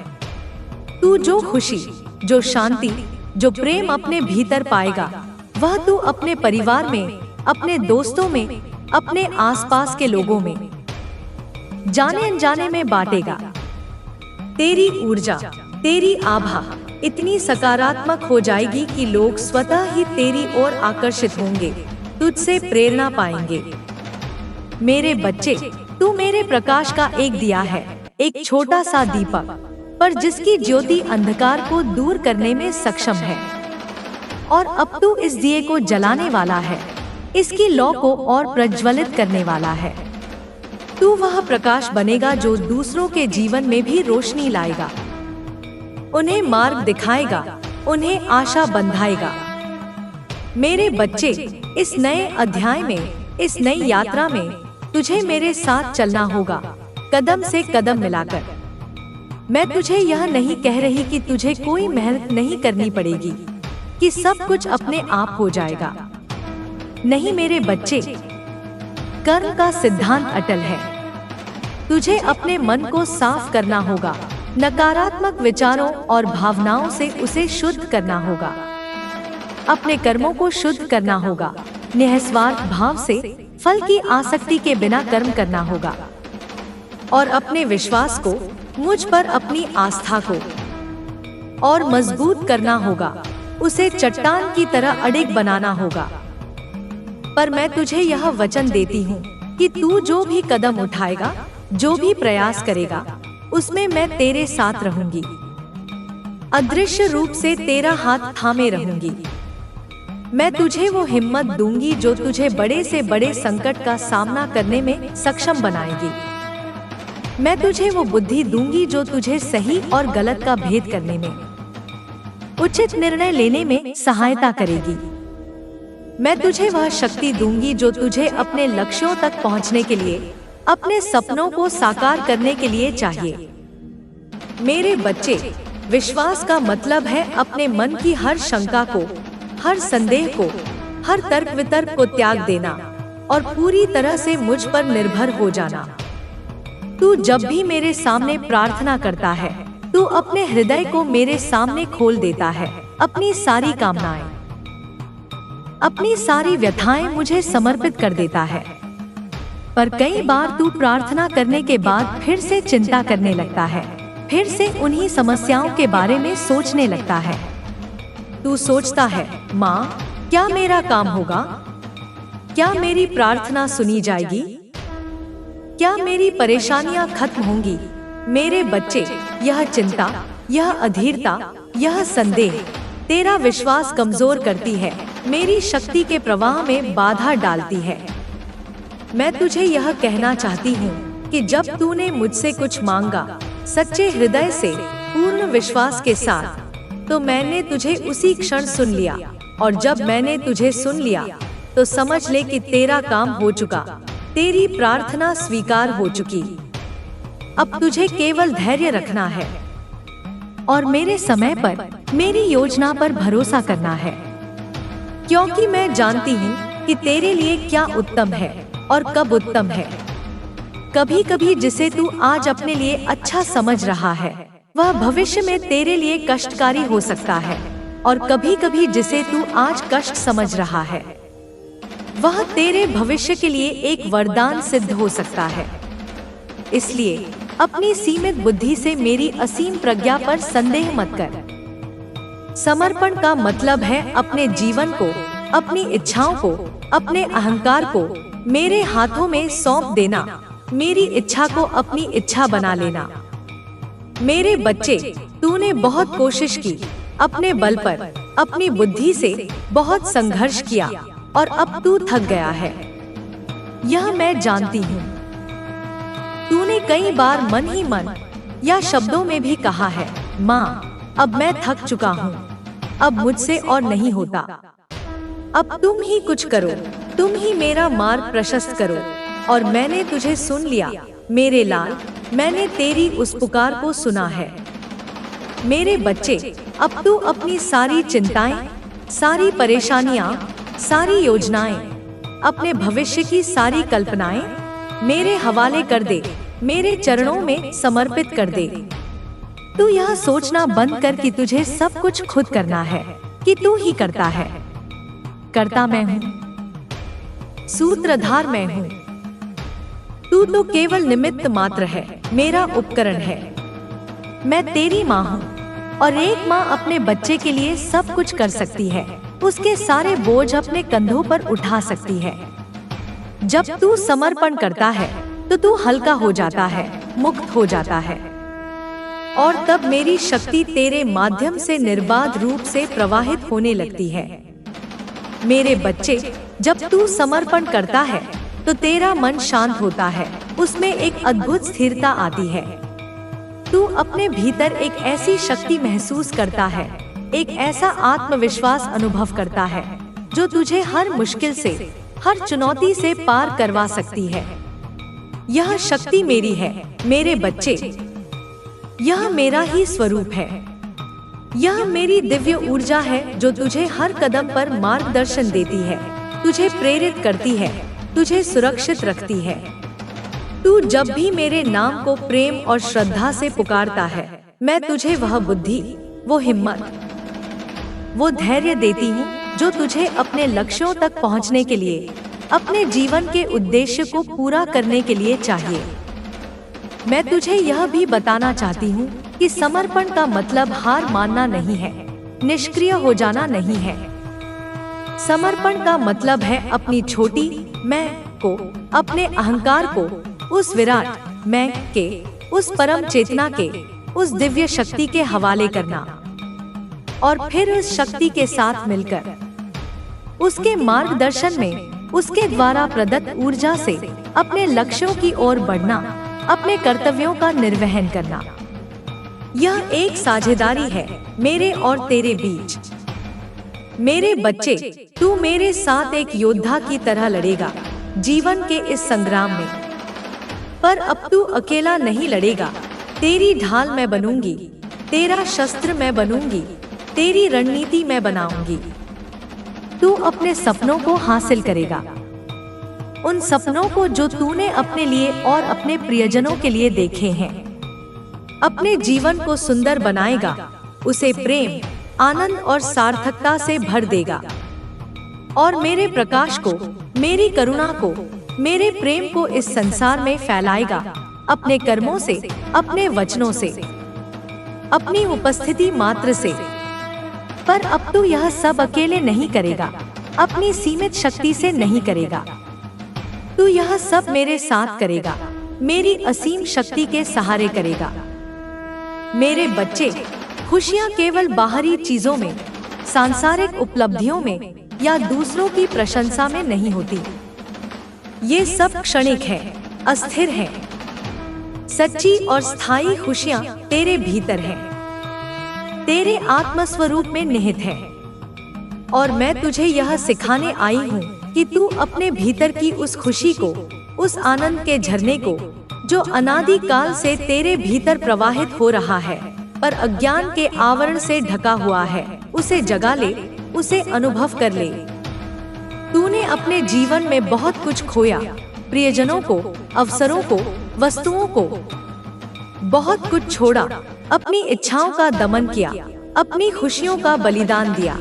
तू जो खुशी, जो शांति, जो प्रेम अपने भीतर पाएगा, वह तू अपने परिवार में, अपने दोस्तों में, अपने आसपास के लोगों में, जाने अनजाने में बांटेगा। तेरी ऊर्जा, तेरी आभा इतनी सकारात्मक हो जाएगी कि लोग स्वतः ही तेरी ओर आकर्षित होंगे, तुझसे प्रेरणा पाएंगे। मेरे बच्चे, तू मेरे प्रकाश का एक दिया है, एक छोटा सा दीपक, पर जिसकी ज्योति अंधकार को दूर करने में सक्षम है। और अब तू इस दिए को जलाने वाला है, इसकी लौ को और प्रज्वलित करने वाला है। तू वह प्रकाश बनेगा जो दूसरों के जीवन में भी रोशनी लाएगा, उन्हें मार्ग दिखाएगा, उन्हें आशा बंधाएगा। मेरे बच्चे, इस नए अध्याय में, इस नई यात्रा में तुझे मेरे साथ चलना होगा, कदम से कदम मिलाकर। मैं तुझे यह नहीं कह रही कि तुझे कोई मेहनत नहीं करनी पड़ेगी, कि सब कुछ अपने आप हो जाएगा। नहीं मेरे बच्चे, कर्म का सिद्धांत अटल है। तुझे अपने मन को साफ करना होगा, नकारात्मक विचारों और भावनाओं से उसे शुद्ध करना होगा। अपने कर्मों को शुद्ध करना होगा। निस्वार्थ भाव से फल की आसक्ति के बिना कर्म करना होगा और अपने विश्वास को, मुझ पर अपनी आस्था को और मजबूत करना होगा। उसे चट्टान की तरह अडिग बनाना होगा। पर मैं तुझे यह वचन देती हूँ कि तू जो भी कदम उठाएगा, जो भी प्रयास करेगा, उसमें मैं तेरे साथ रहूंगी। अदृश्य रूप से तेरा हाथ थामे रहूंगी। मैं तुझे वो हिम्मत दूंगी जो तुझे बड़े से बड़े संकट का सामना करने में सक्षम बनाएगी। मैं तुझे वो बुद्धि दूंगी जो तुझे सही और गलत का भेद करने में, उचित निर्णय लेने में सहायता करेगी। मैं तुझे वह शक्ति दूंगी जो तुझे अपने लक्ष्यों तक पहुंचने के लिए, अपने सपनों को साकार करने के लिए चाहिए। मेरे बच्चे, विश्वास का मतलब है अपने मन की हर शंका को, हर संदेह को, हर तर्क वितर्क को त्याग देना और पूरी तरह से मुझ पर निर्भर हो जाना। तू जब भी मेरे सामने प्रार्थना करता है, तू अपने हृदय को मेरे सामने खोल देता है। अपनी सारी कामनाएं, अपनी सारी व्यथाएं मुझे समर्पित कर देता है। पर कई बार तू प्रार्थना करने के बाद फिर से चिंता करने लगता है, फिर से उन्हीं समस्याओं के बारे में सोचने लगता है। तू सोचता है, माँ, क्या मेरा काम होगा? क्या मेरी प्रार्थना सुनी जाएगी? क्या मेरी परेशानियां खत्म होंगी? मेरे बच्चे, यह चिंता, यह अधीरता, यह संदेह तेरा विश्वास कमजोर करती है, मेरी शक्ति के प्रवाह में बाधा डालती है। मैं तुझे यह कहना चाहती हूँ कि जब तूने मुझसे कुछ मांगा सच्चे हृदय से, पूर्ण विश्वास के साथ, तो मैंने तुझे उसी क्षण सुन लिया। और जब मैंने तुझे सुन लिया तो समझ ले कि तेरा काम हो चुका, तेरी प्रार्थना स्वीकार हो चुकी। अब तुझे केवल धैर्य रखना है और मेरे समय पर, मेरी योजना पर भरोसा करना है, क्योंकि मैं जानती हूँ कि तेरे लिए क्या उत्तम है और कब उत्तम है। कभी कभी जिसे तू आज अपने लिए अच्छा समझ रहा है, वह भविष्य में तेरे लिए कष्टकारी हो सकता है, और कभी कभी जिसे तू आज कष्ट समझ रहा है, वह तेरे भविष्य के लिए एक वरदान सिद्ध हो सकता है। इसलिए अपनी सीमित बुद्धि से मेरी असीम प्रज्ञा पर संदेह मत कर। समर्पण का मतलब है अपने जीवन को, अपनी इच्छाओं को, अपने अहंकार को मेरे हाथों में सौंप देना, मेरी इच्छा को अपनी इच्छा बना लेना। मेरे बच्चे, तूने बहुत कोशिश की, अपने बल पर, अपनी बुद्धि से बहुत संघर्ष किया और अब तू थक गया है, यह मैं जानती हूँ। तूने कई बार मन ही मन या शब्दों में भी कहा है, माँ, अब मैं थक चुका हूँ, अब मुझसे और नहीं होता, अब तुम ही कुछ करो, तुम ही मेरा मार्ग प्रशस्त करो। और मैंने तुझे सुन लिया मेरे लाल, मैंने तेरी उस पुकार को सुना है। मेरे बच्चे, अब तू अपनी सारी चिंताएं, सारी परेशानियां, सारी योजनाएं, अपने भविष्य की सारी कल्पनाएं मेरे हवाले कर दे, मेरे चरणों में समर्पित कर दे। तू यह सोचना बंद कर कि तुझे सब कुछ खुद करना है, कि तू ही करता है। करता मैं हूँ, सूत्रधार मैं हूँ, तू तो केवल निमित्त मात्र है, मेरा उपकरण है। मैं तेरी माँ हूँ और एक माँ अपने बच्चे के लिए सब कुछ कर सकती है, उसके सारे बोझ अपने कंधों पर उठा सकती है। जब तू समर्पण करता है तो तू हल्का हो जाता है, मुक्त हो जाता है, और तब मेरी शक्ति तेरे माध्यम से निर्बाध रूप से प्रवाहित होने लगती है। मेरे बच्चे, जब तू समर्पण करता है तो तेरा मन शांत होता है, उसमें एक अद्भुत स्थिरता आती है। तू अपने भीतर एक ऐसी शक्ति महसूस करता है, एक ऐसा आत्मविश्वास अनुभव करता है जो तुझे हर मुश्किल से, हर चुनौती से पार करवा सकती है। यह शक्ति मेरी है मेरे बच्चे, यह मेरा ही स्वरूप है। यह मेरी दिव्य ऊर्जा है जो तुझे हर कदम पर मार्गदर्शन देती है, तुझे प्रेरित करती है, तुझे सुरक्षित रखती है। तू जब भी मेरे नाम को प्रेम और श्रद्धा से पुकारता है, मैं तुझे वह बुद्धि, वो हिम्मत, वो धैर्य देती हूँ जो तुझे अपने लक्ष्यों तक पहुंचने के लिए, अपने जीवन के उद्देश्य को पूरा करने के लिए चाहिए। मैं तुझे यह भी बताना चाहती हूँ कि समर्पण का मतलब हार मानना नहीं है, निष्क्रिय हो जाना नहीं है। समर्पण का मतलब है अपनी छोटी मैं को, अपने अहंकार को, उस विराट मैं के, उस परम चेतना के, उस दिव्य शक्ति के हवाले करना और फिर उस शक्ति के साथ मिलकर उसके मार्गदर्शन में, उसके द्वारा प्रदत्त ऊर्जा से अपने लक्ष्यों की ओर बढ़ना, अपने कर्तव्यों का निर्वहन करना। यह एक साझेदारी है मेरे और तेरे बीच। मेरे बच्चे, तू मेरे साथ एक योद्धा की तरह लड़ेगा जीवन के इस संग्राम में, पर अब तू अकेला नहीं लड़ेगा। तेरी ढाल मैं बनूंगी, तेरा शस्त्र मैं बनूंगी, तेरी रणनीति मैं बनाऊंगी। तू अपने सपनों को हासिल करेगा, उन सपनों को जो तूने अपने लिए और अपने प्रियजनों के लिए देखे हैं। अपने जीवन को सुंदर बनाएगा, उसे प्रेम, आनंद और सार्थकता से भर देगा और मेरे प्रकाश को, मेरी करुणा को, मेरे प्रेम को इस संसार में फैलाएगा, अपने कर्मों से, अपने वचनों से, अपनी उपस्थिति मात्र से। पर अब तू यह सब अकेले नहीं करेगा, अपनी सीमित शक्ति से नहीं करेगा। तू यह सब मेरे साथ करेगा, मेरी असीम शक्ति के सहारे करेगा। मेरे बच्चे, खुशियाँ केवल बाहरी चीजों में, सांसारिक उपलब्धियों में या दूसरों की प्रशंसा में नहीं होती। ये सब क्षणिक है, अस्थिर है। सच्ची और स्थायी खुशियाँ तेरे भीतर हैं, तेरे आत्मस्वरूप में निहित है। और मैं तुझे यह सिखाने आई हूँ कि तू अपने भीतर की उस खुशी को, उस आनंद के झरने को, जो अनादि काल से तेरे भीतर प्रवाहित हो रहा है पर अज्ञान के आवरण से ढका हुआ है, उसे जगा ले, उसे अनुभव कर ले। तूने अपने जीवन में बहुत कुछ खोया, प्रियजनों को, अवसरों को, वस्तुओं को, बहुत कुछ छोड़ा, अपनी इच्छाओं का दमन किया, अपनी खुशियों का बलिदान दिया।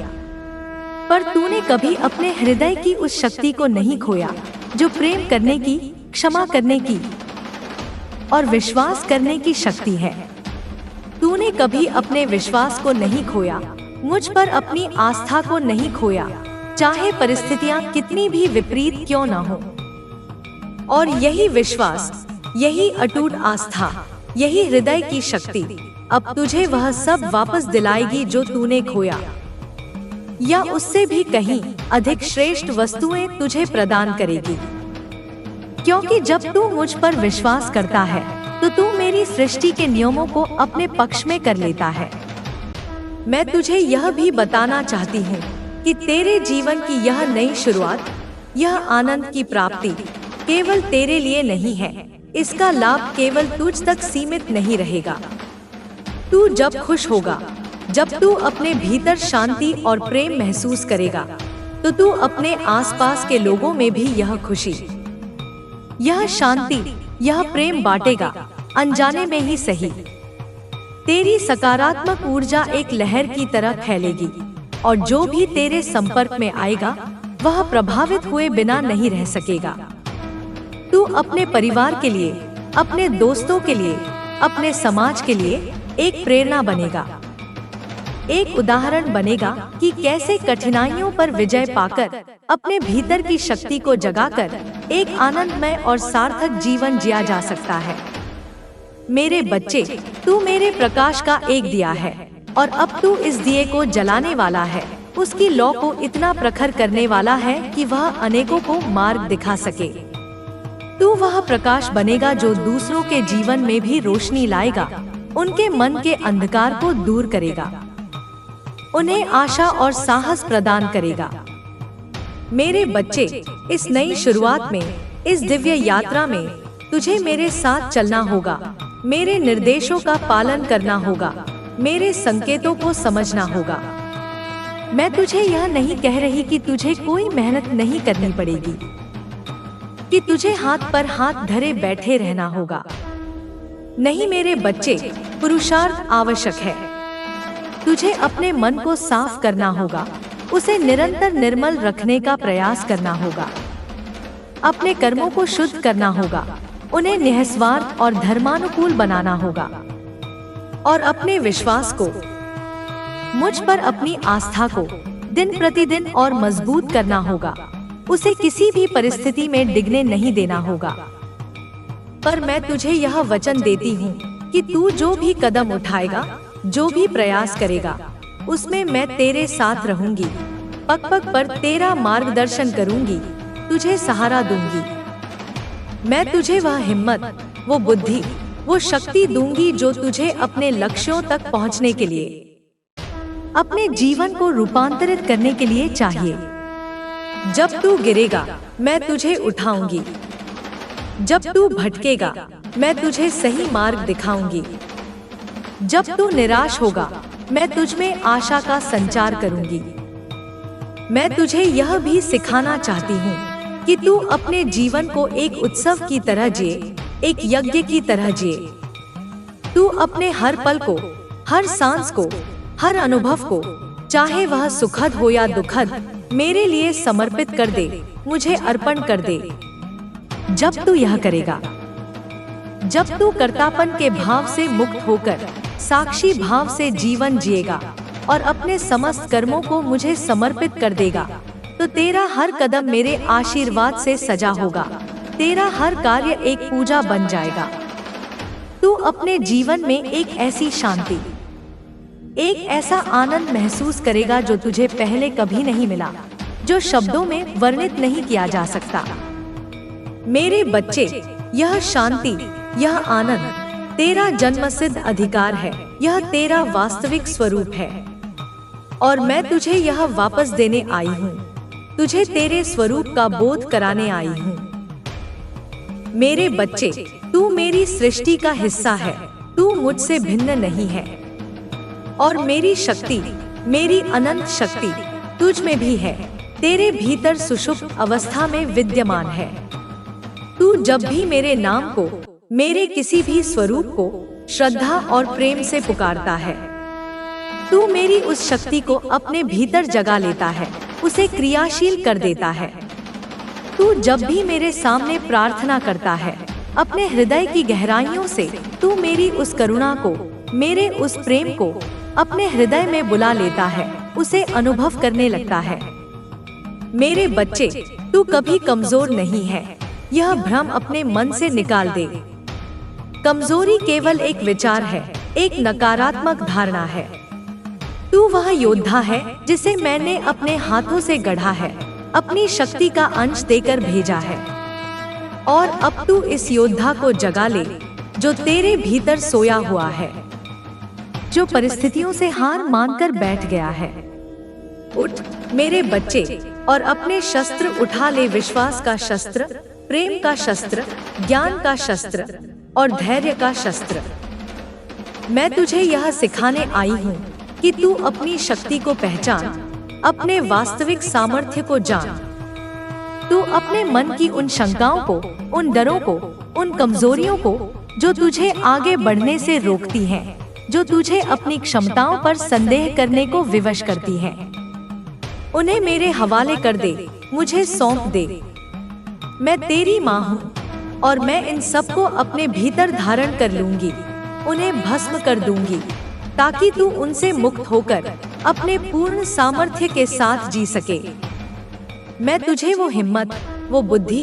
पर तूने कभी अपने हृदय की उस शक्ति को नहीं खोया जो प्रेम करने की, क्षमा करने की और विश्वास करने की शक्ति है। तूने कभी अपने विश्वास को नहीं खोया, मुझ पर अपनी आस्था को नहीं खोया, चाहे परिस्थितियां कितनी भी विपरीत क्यों न हो। और यही विश्वास, यही अटूट आस्था, यही हृदय की शक्ति अब तुझे वह सब वापस दिलाएगी जो तूने खोया, या उससे भी कहीं अधिक श्रेष्ठ वस्तुएं तुझे प्रदान करेगी। क्योंकि जब तू मुझ पर विश्वास करता है तो तू मेरी सृष्टि के नियमों को अपने पक्ष में कर लेता है। मैं तुझे यह भी बताना चाहती हूँ कि तेरे जीवन की यह नई शुरुआत, यह आनंद की प्राप्ति केवल तेरे लिए नहीं है। इसका लाभ केवल तुझ तक सीमित नहीं रहेगा। तू जब खुश होगा, जब तू अपने भीतर शांति और प्रेम महसूस करेगा, तो तू अपने आसपास के लोगों में भी यह खुशी, यह शांति, यह प्रेम बांटेगा, अनजाने में ही सही। तेरी सकारात्मक ऊर्जा एक लहर की तरह फैलेगी और जो भी तेरे संपर्क में आएगा वह प्रभावित हुए बिना नहीं रह सकेगा। तू अपने परिवार के लिए, अपने दोस्तों के लिए, अपने समाज के लिए एक प्रेरणा बनेगा, एक उदाहरण बनेगा कि कैसे कठिनाइयों पर विजय पाकर अपने भीतर की शक्ति को जगाकर एक आनंदमय और सार्थक जीवन जिया जा सकता है। मेरे बच्चे, तू मेरे प्रकाश का एक दिया है और अब तू इस दिए को जलाने वाला है, उसकी लौ को इतना प्रखर करने वाला है कि वह अनेकों को मार्ग दिखा सके। तू वह प्रकाश बनेगा जो दूसरों के जीवन में भी रोशनी लाएगा, उनके मन के अंधकार को दूर करेगा, उन्हें आशा और साहस प्रदान करेगा। मेरे बच्चे, इस नई शुरुआत में, इस दिव्य यात्रा में तुझे मेरे साथ चलना होगा, मेरे निर्देशों का पालन करना होगा, मेरे संकेतों को समझना होगा। मैं तुझे यह नहीं कह रही कि तुझे कोई मेहनत नहीं करनी पड़ेगी, कि तुझे हाथ पर हाथ धरे बैठे रहना होगा। नहीं मेरे बच्चे, पुरुषार्थ आवश्यक है। तुझे अपने मन को साफ करना होगा, उसे निरंतर निर्मल रखने का प्रयास करना होगा। अपने कर्मों को शुद्ध करना होगा, उन्हें निःस्वार्थ और धर्मानुकूल बनाना होगा और अपने विश्वास को, मुझ पर अपनी आस्था को दिन प्रतिदिन और मजबूत करना होगा। उसे किसी भी परिस्थिति में डिगने नहीं देना होगा। पर मैं तुझे यह वचन देती हूँ कि तू जो भी कदम उठाएगा, जो भी प्रयास करेगा, उसमें मैं तेरे साथ रहूंगी, पग पग पर तेरा मार्गदर्शन करूंगी, तुझे सहारा दूंगी। मैं तुझे वह हिम्मत, वो बुद्धि, वो शक्ति दूंगी जो तुझे अपने लक्ष्यों तक पहुंचने के लिए, अपने जीवन को रूपांतरित करने के लिए चाहिए। जब तू गिरेगा, मैं तुझे उठाऊंगी। जब तू भटकेगा, मैं तुझे सही मार्ग दिखाऊंगी। जब तू निराश होगा, मैं तुझ में आशा का संचार करूंगी। मैं तुझे यह भी सिखाना चाहती हूँ कि तू अपने जीवन को एक उत्सव की तरह जिए, एक यज्ञ की तरह जिए। तू अपने हर पल को, हर सांस को, हर अनुभव को, चाहे वह सुखद हो या दुखद, मेरे लिए समर्पित कर दे, मुझे अर्पण कर दे। जब तू यह करेगा, जब तू कर्तापन के भाव से मुक्त होकर साक्षी भाव से जीवन जिएगा और अपने समस्त कर्मों को मुझे समर्पित कर देगा, तो तेरा हर कदम मेरे आशीर्वाद से सजा होगा। तेरा हर कार्य एक पूजा बन जाएगा। तू अपने जीवन में एक ऐसी शांति, एक ऐसा आनंद महसूस करेगा जो तुझे पहले कभी नहीं मिला, जो शब्दों में वर्णित नहीं किया जा सकता। मेरे बच्चे, यह शांति, यह आनंद तेरा जन्मसिद्ध अधिकार है। यह तेरा वास्तविक स्वरूप है और मैं तुझे यह वापस देने आई हूँ। तुझे तेरे स्वरूप का बोध कराने आई हूँ। मेरे बच्चे, तू मेरी सृष्टि का हिस्सा है। तू मुझसे भिन्न नहीं है और मेरी शक्ति, मेरी अनंत शक्ति तुझ में भी है, तेरे भीतर सुषुप्त अवस्था में विद्यमान है। तू जब भी मेरे नाम को, मेरे किसी भी स्वरूप को श्रद्धा और प्रेम से पुकारता है, तू मेरी उस शक्ति को अपने भीतर जगा लेता है, उसे क्रियाशील कर देता है। तू जब भी मेरे सामने प्रार्थना करता है, अपने हृदय की गहराइयों से तू मेरी उस करुणा को, मेरे उस प्रेम को अपने हृदय में बुला लेता है, उसे अनुभव करने लगता है। मेरे बच्चे, तू कभी कमजोर नहीं है। यह भ्रम अपने मन से निकाल दे। कमजोरी केवल एक विचार है, एक नकारात्मक धारणा है। तू वह योद्धा है जिसे मैंने अपने हाथों से गढ़ा है, अपनी शक्ति का अंश देकर भेजा है। और अब तू इस योद्धा को जगा ले जो तेरे भीतर सोया हुआ है, जो परिस्थितियों से हार मानकर बैठ गया है। उठ मेरे बच्चे और अपने शस्त्र उठा ले। विश्वास का शस्त्र, प्रेम का शस्त्र, ज्ञान का शस्त्र और धैर्य का शस्त्र। मैं तुझे यह सिखाने आई हूँ कि तू अपनी शक्ति को पहचान, अपने वास्तविक सामर्थ्य को जान। तू अपने मन की उन शंकाओं को, उन डरों को, उन कमजोरियों को जो तुझे आगे बढ़ने से रोकती हैं, जो तुझे अपनी क्षमताओं पर संदेह करने को विवश करती हैं, उन्हें मेरे हवाले कर दे, मुझे सौंप दे। मैं तेरी माँ हूँ और मैं इन सबको अपने भीतर धारण कर लूंगी, उन्हें भस्म कर दूंगी, ताकि तू उनसे मुक्त होकर अपने पूर्ण सामर्थ्य के साथ जी सके। मैं तुझे वो हिम्मत, वो बुद्धि,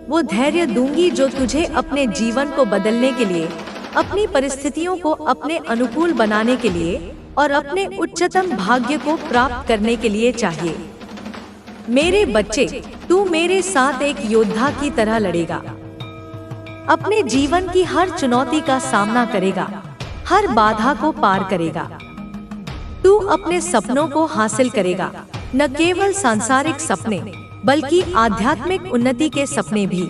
वो धैर्य दूंगी जो तुझे अपने जीवन को बदलने के लिए, अपनी परिस्थितियों को अपने अनुकूल बनाने के लिए और अपने उच्चतम भाग्य को प्राप्त करने के लिए चाहिए। मेरे बच्चे, तू मेरे साथ एक योद्धा की तरह लड़ेगा, अपने जीवन की हर चुनौती का सामना करेगा, हर बाधा को पार करेगा। तू अपने सपनों को हासिल करेगा, न केवल सांसारिक सपने बल्कि आध्यात्मिक उन्नति के सपने भी।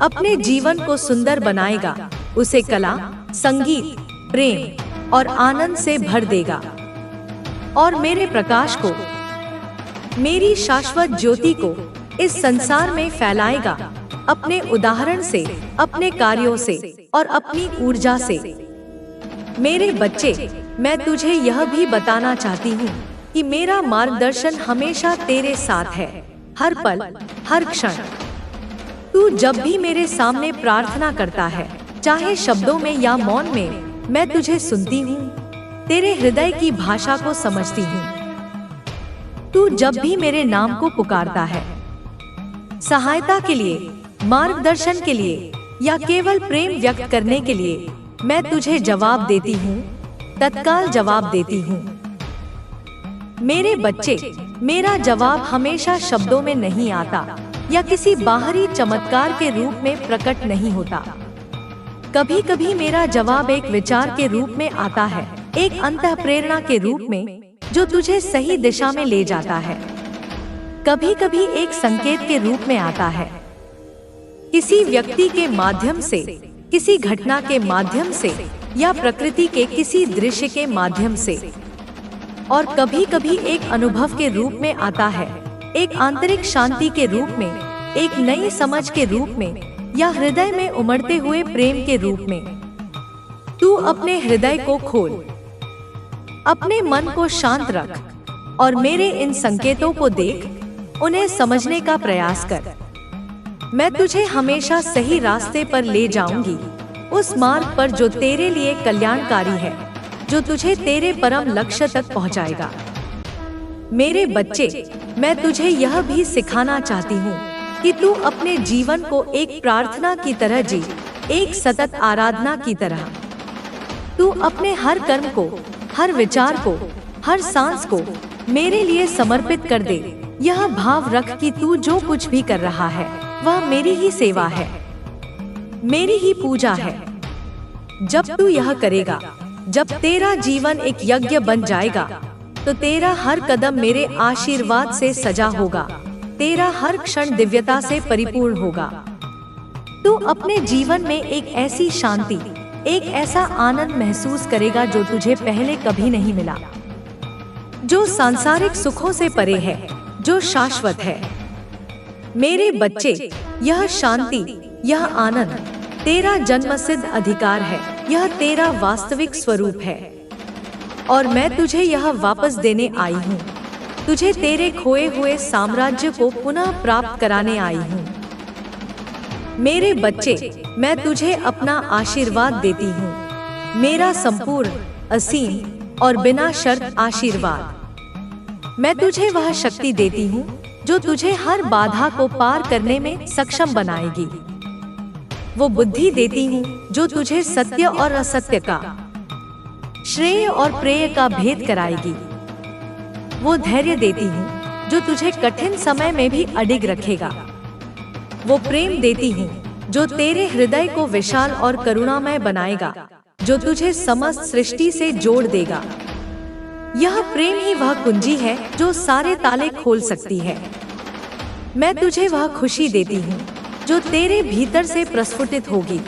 अपने जीवन को सुंदर बनाएगा, उसे कला, संगीत, प्रेम और आनंद से भर देगा और मेरे प्रकाश को, मेरी शाश्वत ज्योति को इस संसार में फैलाएगा, अपने उदाहरण से, अपने कार्यों से और अपनी ऊर्जा से। मेरे बच्चे, मैं तुझे यह भी बताना चाहती हूँ कि मेरा मार्गदर्शन हमेशा तेरे साथ है, हर पल, हर क्षण। तू जब भी मेरे सामने प्रार्थना करता है, चाहे शब्दों में या मौन में, मैं तुझे सुनती हूँ, तेरे हृदय की भाषा को समझती हूँ। तू जब भी मेरे नाम को पुकारता है, सहायता के लिए, मार्गदर्शन के लिए या केवल प्रेम व्यक्त करने के लिए, मैं तुझे जवाब देती हूँ, तत्काल जवाब देती हूँ। मेरे बच्चे, मेरा जवाब हमेशा शब्दों में नहीं आता या किसी बाहरी चमत्कार के रूप में प्रकट नहीं होता। कभी कभी मेरा जवाब एक विचार के रूप में आता है, एक अंतःप्रेरणा के रूप में जो तुझे सही दिशा में ले जाता है। कभी कभी एक संकेत के रूप में आता है, किसी व्यक्ति के माध्यम से, किसी घटना के माध्यम से या प्रकृति के किसी दृश्य के माध्यम से। और कभी कभी एक अनुभव के रूप में आता है, एक आंतरिक शांति के रूप में, एक नई समझ के रूप में या हृदय में उमड़ते हुए प्रेम के रूप में। तू अपने हृदय को खोल, अपने मन को शांत रख और मेरे इन संकेतों को देख, उन्हें समझने का प्रयास कर। मैं तुझे हमेशा सही रास्ते पर ले जाऊंगी, उस मार्ग पर जो तेरे लिए कल्याणकारी है, जो तुझे तेरे परम लक्ष्य तक पहुंचाएगा। मेरे बच्चे, मैं तुझे यह भी सिखाना चाहती हूँ कि तू अपने जीवन को एक प्रार्थना की तरह जी, एक सतत आराधना की तरह। तू अपने हर कर्म को, हर विचार को, हर सांस को मेरे लिए समर्पित कर दे। यह भाव रख कि तू जो कुछ भी कर रहा है वह मेरी ही सेवा है, मेरी ही पूजा है। जब तू यह करेगा, जब तेरा जीवन एक यज्ञ बन जाएगा, तो तेरा हर कदम मेरे आशीर्वाद से सजा होगा, तेरा हर क्षण दिव्यता से परिपूर्ण होगा। तू अपने जीवन में एक ऐसी शांति, एक ऐसा आनंद महसूस करेगा जो तुझे पहले कभी नहीं मिला, जो सांसारिक सुखों से परे है, जो शाश्वत है। मेरे बच्चे, यह शांति, यह आनंद तेरा जन्मसिद्ध अधिकार है, यह तेरा वास्तविक स्वरूप है और मैं तुझे यह वापस देने आई हूँ। तुझे तेरे खोए हुए साम्राज्य को पुनः प्राप्त कराने आई हूँ। मेरे बच्चे, मैं तुझे अपना आशीर्वाद देती हूँ, मेरा संपूर्ण, असीम और बिना शर्त आशीर्वाद। मैं तुझे वह शक्ति देती हूँ जो तुझे हर बाधा को पार करने में सक्षम बनाएगी। वो बुद्धि देती हूँ जो तुझे सत्य और असत्य का, श्रेय और प्रेय का भेद कराएगी। वो धैर्य देती हूँ जो तुझे कठिन समय में भी अडिग रखेगा। वो प्रेम देती हूँ जो तेरे हृदय को विशाल और करुणामय बनाएगा, जो तुझे समस्त सृष्टि से जोड़ देगा। यह प्रेम ही वह कुंजी है जो सारे ताले खोल सकती है। मैं तुझे वह खुशी देती हूँ जो तेरे भीतर से प्रस्फुटित होगी,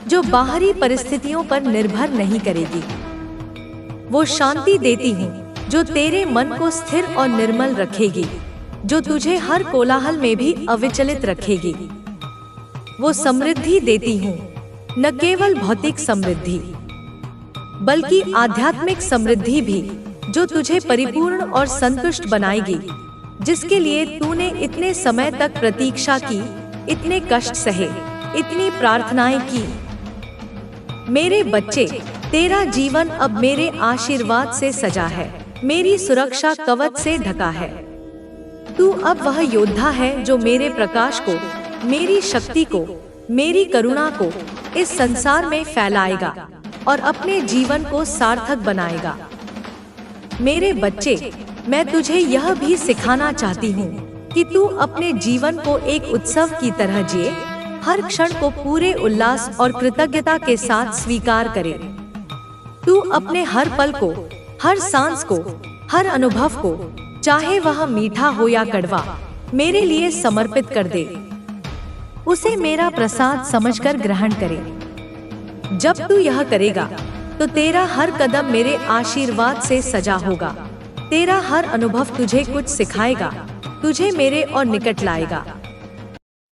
जो बाहरी परिस्थितियों पर निर्भर नहीं करेगी। वो शांति देती हूँ जो तेरे मन को स्थिर और निर्मल रखेगी, जो तुझे हर कोलाहल में भी अविचलित रखेगी। वो समृद्धि देती हूँ, न केवल भौतिक समृद्धि बल्कि आध्यात्मिक समृद्धि भी, जो तुझे परिपूर्ण और संतुष्ट बनाएगी, जिसके लिए तूने इतने समय तक प्रतीक्षा की, इतने कष्ट सहे, इतनी प्रार्थनाएं की। मेरे बच्चे, तेरा जीवन अब मेरे आशीर्वाद से सजा है, मेरी सुरक्षा कवच से ढका है। तू अब वह योद्धा है जो मेरे प्रकाश को, मेरी शक्ति को, मेरी करुणा को इस संसार में फैलाएगा और अपने जीवन को सार्थक बनाएगा। मेरे बच्चे, मैं तुझे यह भी सिखाना चाहती हूँ कि तू अपने जीवन को एक उत्सव की तरह जिए, हर क्षण को पूरे उल्लास और कृतज्ञता के साथ स्वीकार करे। तू अपने हर पल को, हर सांस को, हर अनुभव को, चाहे वह मीठा हो या कड़वा, मेरे लिए समर्पित कर दे। उसे मेरा प्रसाद समझकर ग्रहण करे। जब तू यह करेगा तो तेरा हर कदम मेरे आशीर्वाद से सजा होगा। तेरा हर अनुभव तुझे कुछ सिखाएगा, तुझे मेरे और निकट लाएगा।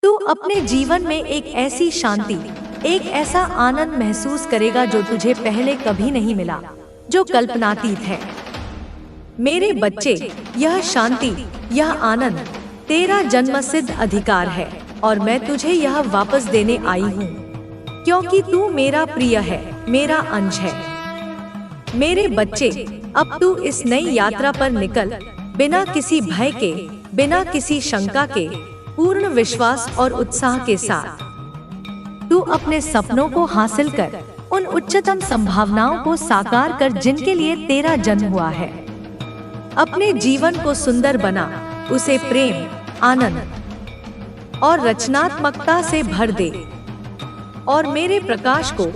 तू अपने जीवन में एक ऐसी शांति, एक ऐसा आनंद महसूस करेगा जो तुझे पहले कभी नहीं मिला, जो कल्पनातीत है। मेरे बच्चे, यह शांति, यह आनंद तेरा जन्मसिद्ध अधिकार है और मैं तुझे यह वापस देने आई हूँ, क्योंकि तू मेरा प्रिय है, मेरा अंश है। मेरे बच्चे, अब तू इस नई यात्रा पर निकल, बिना किसी भय के, बिना किसी शंका के, पूर्ण विश्वास और उत्साह के साथ। तू अपने सपनों को हासिल कर, उन उच्चतम संभावनाओं को साकार कर जिनके लिए तेरा जन्म हुआ है। अपने जीवन को सुंदर बना, उसे प्रेम, आनंद और रचनात्मकता से भर दे और मेरे प्रकाश को,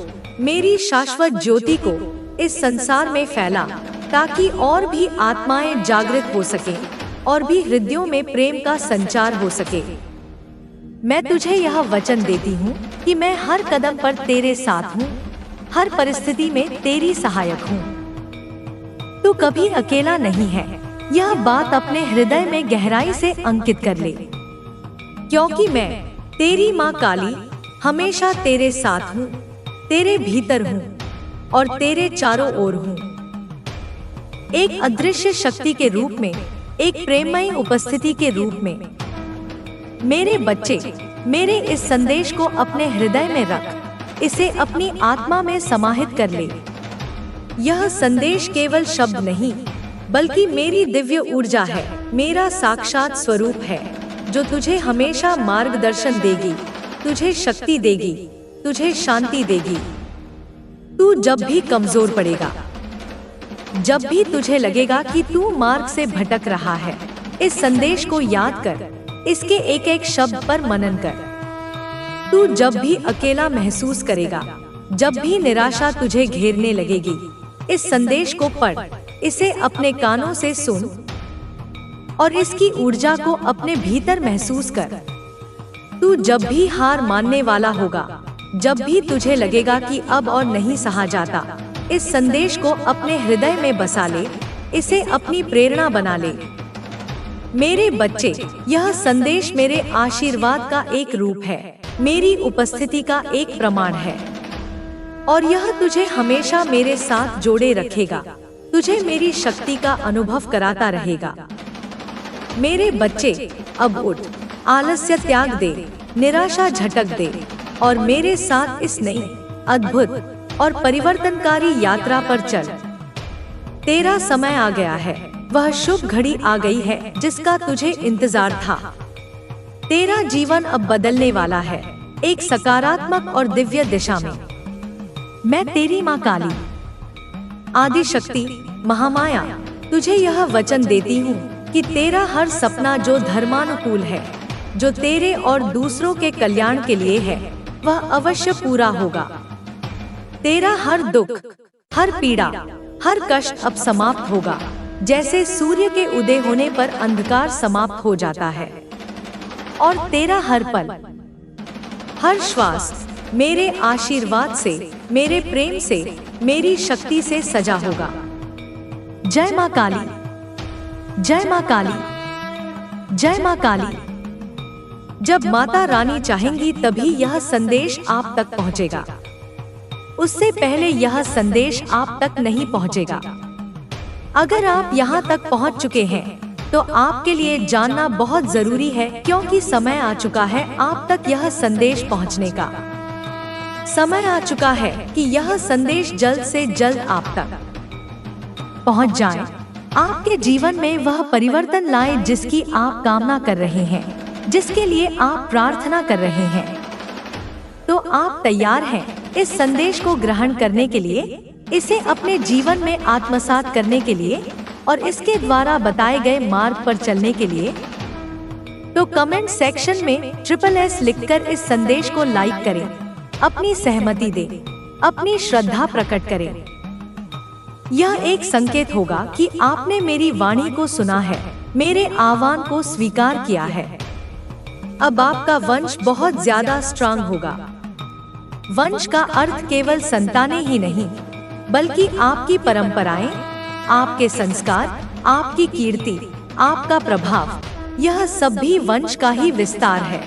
मेरी शाश्वत ज्योति को इस संसार में फैला, ताकि और भी आत्माएं जागृत हो सकें और भी हृदयों में प्रेम का संचार हो सके। मैं तुझे यह वचन देती हूँ कि मैं हर कदम पर तेरे साथ हूँ, हर परिस्थिति में तेरी सहायक हूँ। तू कभी अकेला नहीं है, यह बात अपने हृदय में गहराई से अंकित कर ले, क्योंकि मैं तेरी माँ काली हमेशा तेरे साथ हूँ, तेरे भीतर हूँ और तेरे चारों ओर हूँ। एक अदृश्य शक्ति के रूप में, एक प्रेममयी उपस्थिति के रूप में। मेरे बच्चे, मेरे इस संदेश को अपने हृदय में रख, इसे अपनी आत्मा में समाहित कर ले। यह संदेश केवल शब्द नहीं, बल्कि मेरी दिव्य ऊर्जा है, मेरा साक्षात स्वरूप है, जो तुझे हमेशा मार्गदर्शन देगी, तुझे शक्ति देगी, तुझे शांति देगी। तू जब भी कमजोर पड़ेगा, जब भी तुझे लगेगा कि तू मार्ग से भटक रहा है, इस संदेश को याद कर, इसके एक एक शब्द पर मनन कर। तू जब भी अकेला महसूस करेगा, जब भी निराशा तुझे घेरने लगेगी, इस संदेश को पढ़, इसे अपने कानों से सुन और इसकी ऊर्जा को अपने भीतर महसूस कर। तू जब भी हार मानने वाला होगा, जब भी तुझे लगेगा कि अब और नहीं सहा जाता, इस संदेश को अपने हृदय में बसा ले, इसे अपनी प्रेरणा बना ले। मेरे बच्चे, यह संदेश मेरे आशीर्वाद का एक रूप है, मेरी उपस्थिति का एक प्रमाण है और यह तुझे हमेशा मेरे साथ जोड़े रखेगा, तुझे मेरी शक्ति का अनुभव कराता रहेगा। मेरे बच्चे, अब उठ, आलस्य त्याग दे, निराशा झटक दे और मेरे साथ इस नई, अद्भुत और परिवर्तनकारी यात्रा पर चल। तेरा समय आ गया है, वह शुभ घड़ी आ गई है जिसका तुझे इंतजार था। तेरा जीवन अब बदलने वाला है, एक सकारात्मक और दिव्य दिशा में। मैं तेरी माँ काली, आदि शक्ति, महामाया, तुझे यह वचन देती हूँ कि तेरा हर सपना जो धर्मानुकूल है, जो तेरे और दूसरों के कल्याण के लिए है, वह अवश्य पूरा होगा। तेरा हर दुख, हर पीड़ा, हर कष्ट अब समाप्त होगा, जैसे सूर्य के उदय होने पर अंधकार समाप्त हो जाता है। और तेरा हर पल, हर श्वास मेरे आशीर्वाद से, मेरे प्रेम से, मेरी शक्ति से सजा होगा। जय माँ काली, जय माँ काली, जय माँ काली। जब माता रानी चाहेंगी तभी यह संदेश आप तक पहुँचेगा, उससे पहले यह संदेश आप तक नहीं पहुँचेगा। अगर आप यहाँ तक पहुँच चुके हैं तो आपके लिए जानना बहुत जरूरी है, क्योंकि समय आ चुका है आप तक यह संदेश पहुँचने का। समय आ चुका है कि यह संदेश जल्द से जल्द आप तक पहुँच जाए, आपके जीवन में वह परिवर्तन लाए जिसकी आप कामना कर रहे हैं, जिसके लिए आप प्रार्थना कर रहे हैं। तो आप तैयार हैं इस संदेश को ग्रहण करने के लिए, इसे अपने जीवन में आत्मसात करने के लिए और इसके द्वारा बताए गए मार्ग पर चलने के लिए? तो कमेंट सेक्शन में SSS लिखकर इस संदेश को लाइक करें, अपनी सहमति दें, अपनी श्रद्धा प्रकट करें। यह एक संकेत होगा कि आपने मेरी वाणी को सुना है, मेरे आह्वान को स्वीकार किया है। अब आपका वंश बहुत ज्यादा स्ट्रांग होगा। वंश का अर्थ केवल संतानें ही नहीं, बल्कि आपकी परंपराएं, आपके संस्कार, आपकी कीर्ति, आपका प्रभाव, यह सब भी वंश का ही विस्तार है।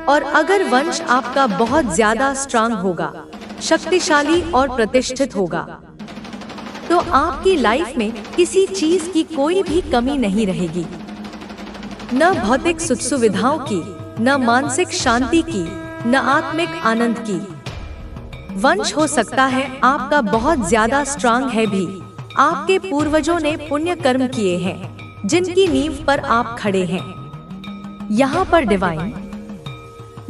और अगर वंश आपका बहुत ज्यादा स्ट्रांग होगा, शक्तिशाली और प्रतिष्ठित होगा, तो आपकी लाइफ में किसी चीज की कोई भी कमी नहीं रहेगी। न भौतिक सुख सुविधाओं की, न मानसिक शांति की, न आत्मिक आनंद की। वंश हो सकता है आपका बहुत ज्यादा स्ट्रांग है भी, आपके पूर्वजों ने पुण्य कर्म किए हैं जिनकी नींव पर आप खड़े हैं। यहाँ पर डिवाइन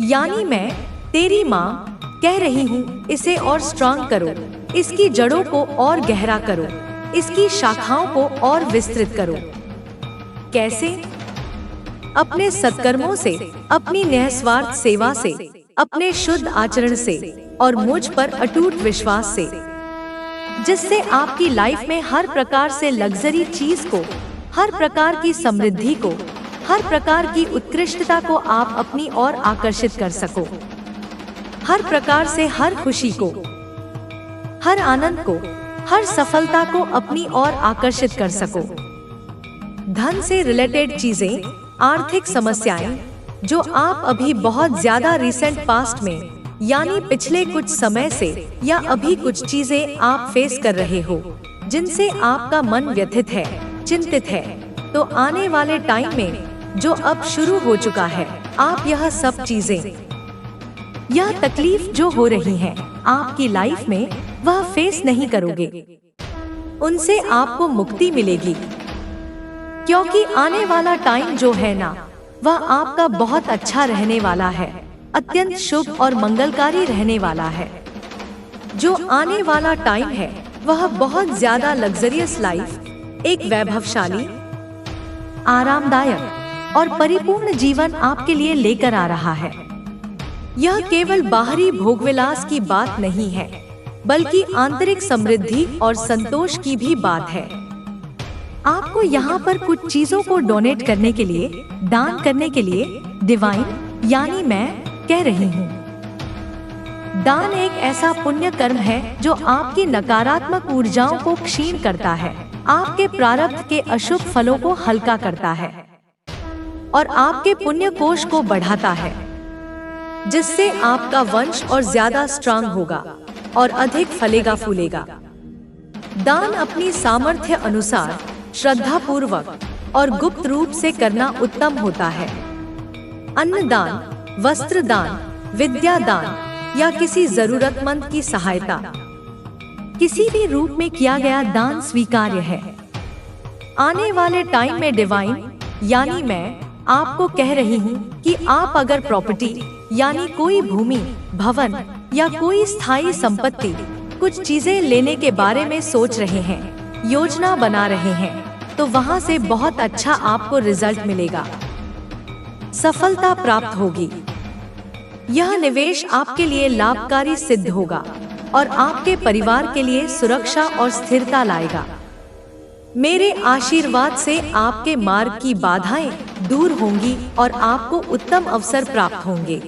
यानी मैं तेरी माँ कह रही हूँ, इसे और स्ट्रांग करो, इसकी जड़ों को और गहरा करो, इसकी शाखाओं को और विस्तृत करो। कैसे? अपने सत्कर्मों से, अपनी निस्वार्थ सेवा से, अपने शुद्ध आचरण से और मुझ पर अटूट विश्वास से, जिससे आपकी लाइफ में हर प्रकार से लग्जरी चीज को, हर प्रकार की समृद्धि को, हर प्रकार की उत्कृष्टता को आप अपनी ओर आकर्षित कर सको। हर प्रकार से हर खुशी को, हर आनंद को, हर सफलता को अपनी ओर आकर्षित कर सको। धन से रिलेटेड चीजें, आर्थिक समस्याएं जो आप अभी बहुत ज्यादा रिसेंट पास्ट में यानी पिछले कुछ समय से या अभी कुछ चीजें आप फेस कर रहे हो जिनसे आपका मन व्यथित है, चिंतित है, तो आने वाले टाइम में जो अब शुरू हो चुका है, आप यह सब चीजें, यह तकलीफ जो हो रही है आपकी लाइफ में, वह फेस नहीं करोगे। उनसे आपको मुक्ति मिलेगी, क्योंकि आने वाला टाइम जो है ना, वह आपका बहुत अच्छा रहने वाला है, अत्यंत शुभ और मंगलकारी रहने वाला है। जो आने वाला टाइम है वह बहुत ज्यादा लग्जरियस लाइफ, एक वैभवशाली, आरामदायक और परिपूर्ण जीवन आपके लिए लेकर आ रहा है। यह केवल बाहरी भोगविलास की बात नहीं है, बल्कि आंतरिक समृद्धि और संतोष की भी बात है। आपको यहाँ पर कुछ चीजों को डोनेट करने के लिए, दान करने के लिए डिवाइन यानी मैं कह रही हूँ। दान एक ऐसा पुण्य कर्म है जो आपकी नकारात्मक ऊर्जाओं को क्षीण करता है, आपके प्रारब्ध के अशुभ फलों को हल्का करता है और आपके पुण्य कोश को बढ़ाता है, जिससे आपका वंश और ज्यादा स्ट्रांग होगा और अधिक फलेगा फूलेगा। दान अपनी सामर्थ्य अनुसार श्रद्धा पूर्वक और गुप्त रूप से करना उत्तम होता है। अन्नदान, वस्त्र दान, विद्या दान या किसी जरूरतमंद की सहायता, किसी भी रूप में किया गया दान स्वीकार्य है। आने वाले टाइम में डिवाइन यानी मैं आपको कह रही हूँ कि आप अगर प्रॉपर्टी यानी कोई भूमि, भवन या कोई स्थायी संपत्ति, कुछ चीजें लेने के बारे में सोच रहे हैं, योजना बना रहे हैं, तो वहां से बहुत अच्छा आपको रिजल्ट मिलेगा, सफलता प्राप्त होगी। यह निवेश आपके लिए लाभकारी सिद्ध होगा और आपके परिवार के लिए सुरक्षा और स्थिरता लाएगा। मेरे आशीर्वाद से आपके मार्ग की बाधाएं दूर होंगी और आपको उत्तम अवसर प्राप्त होंगे।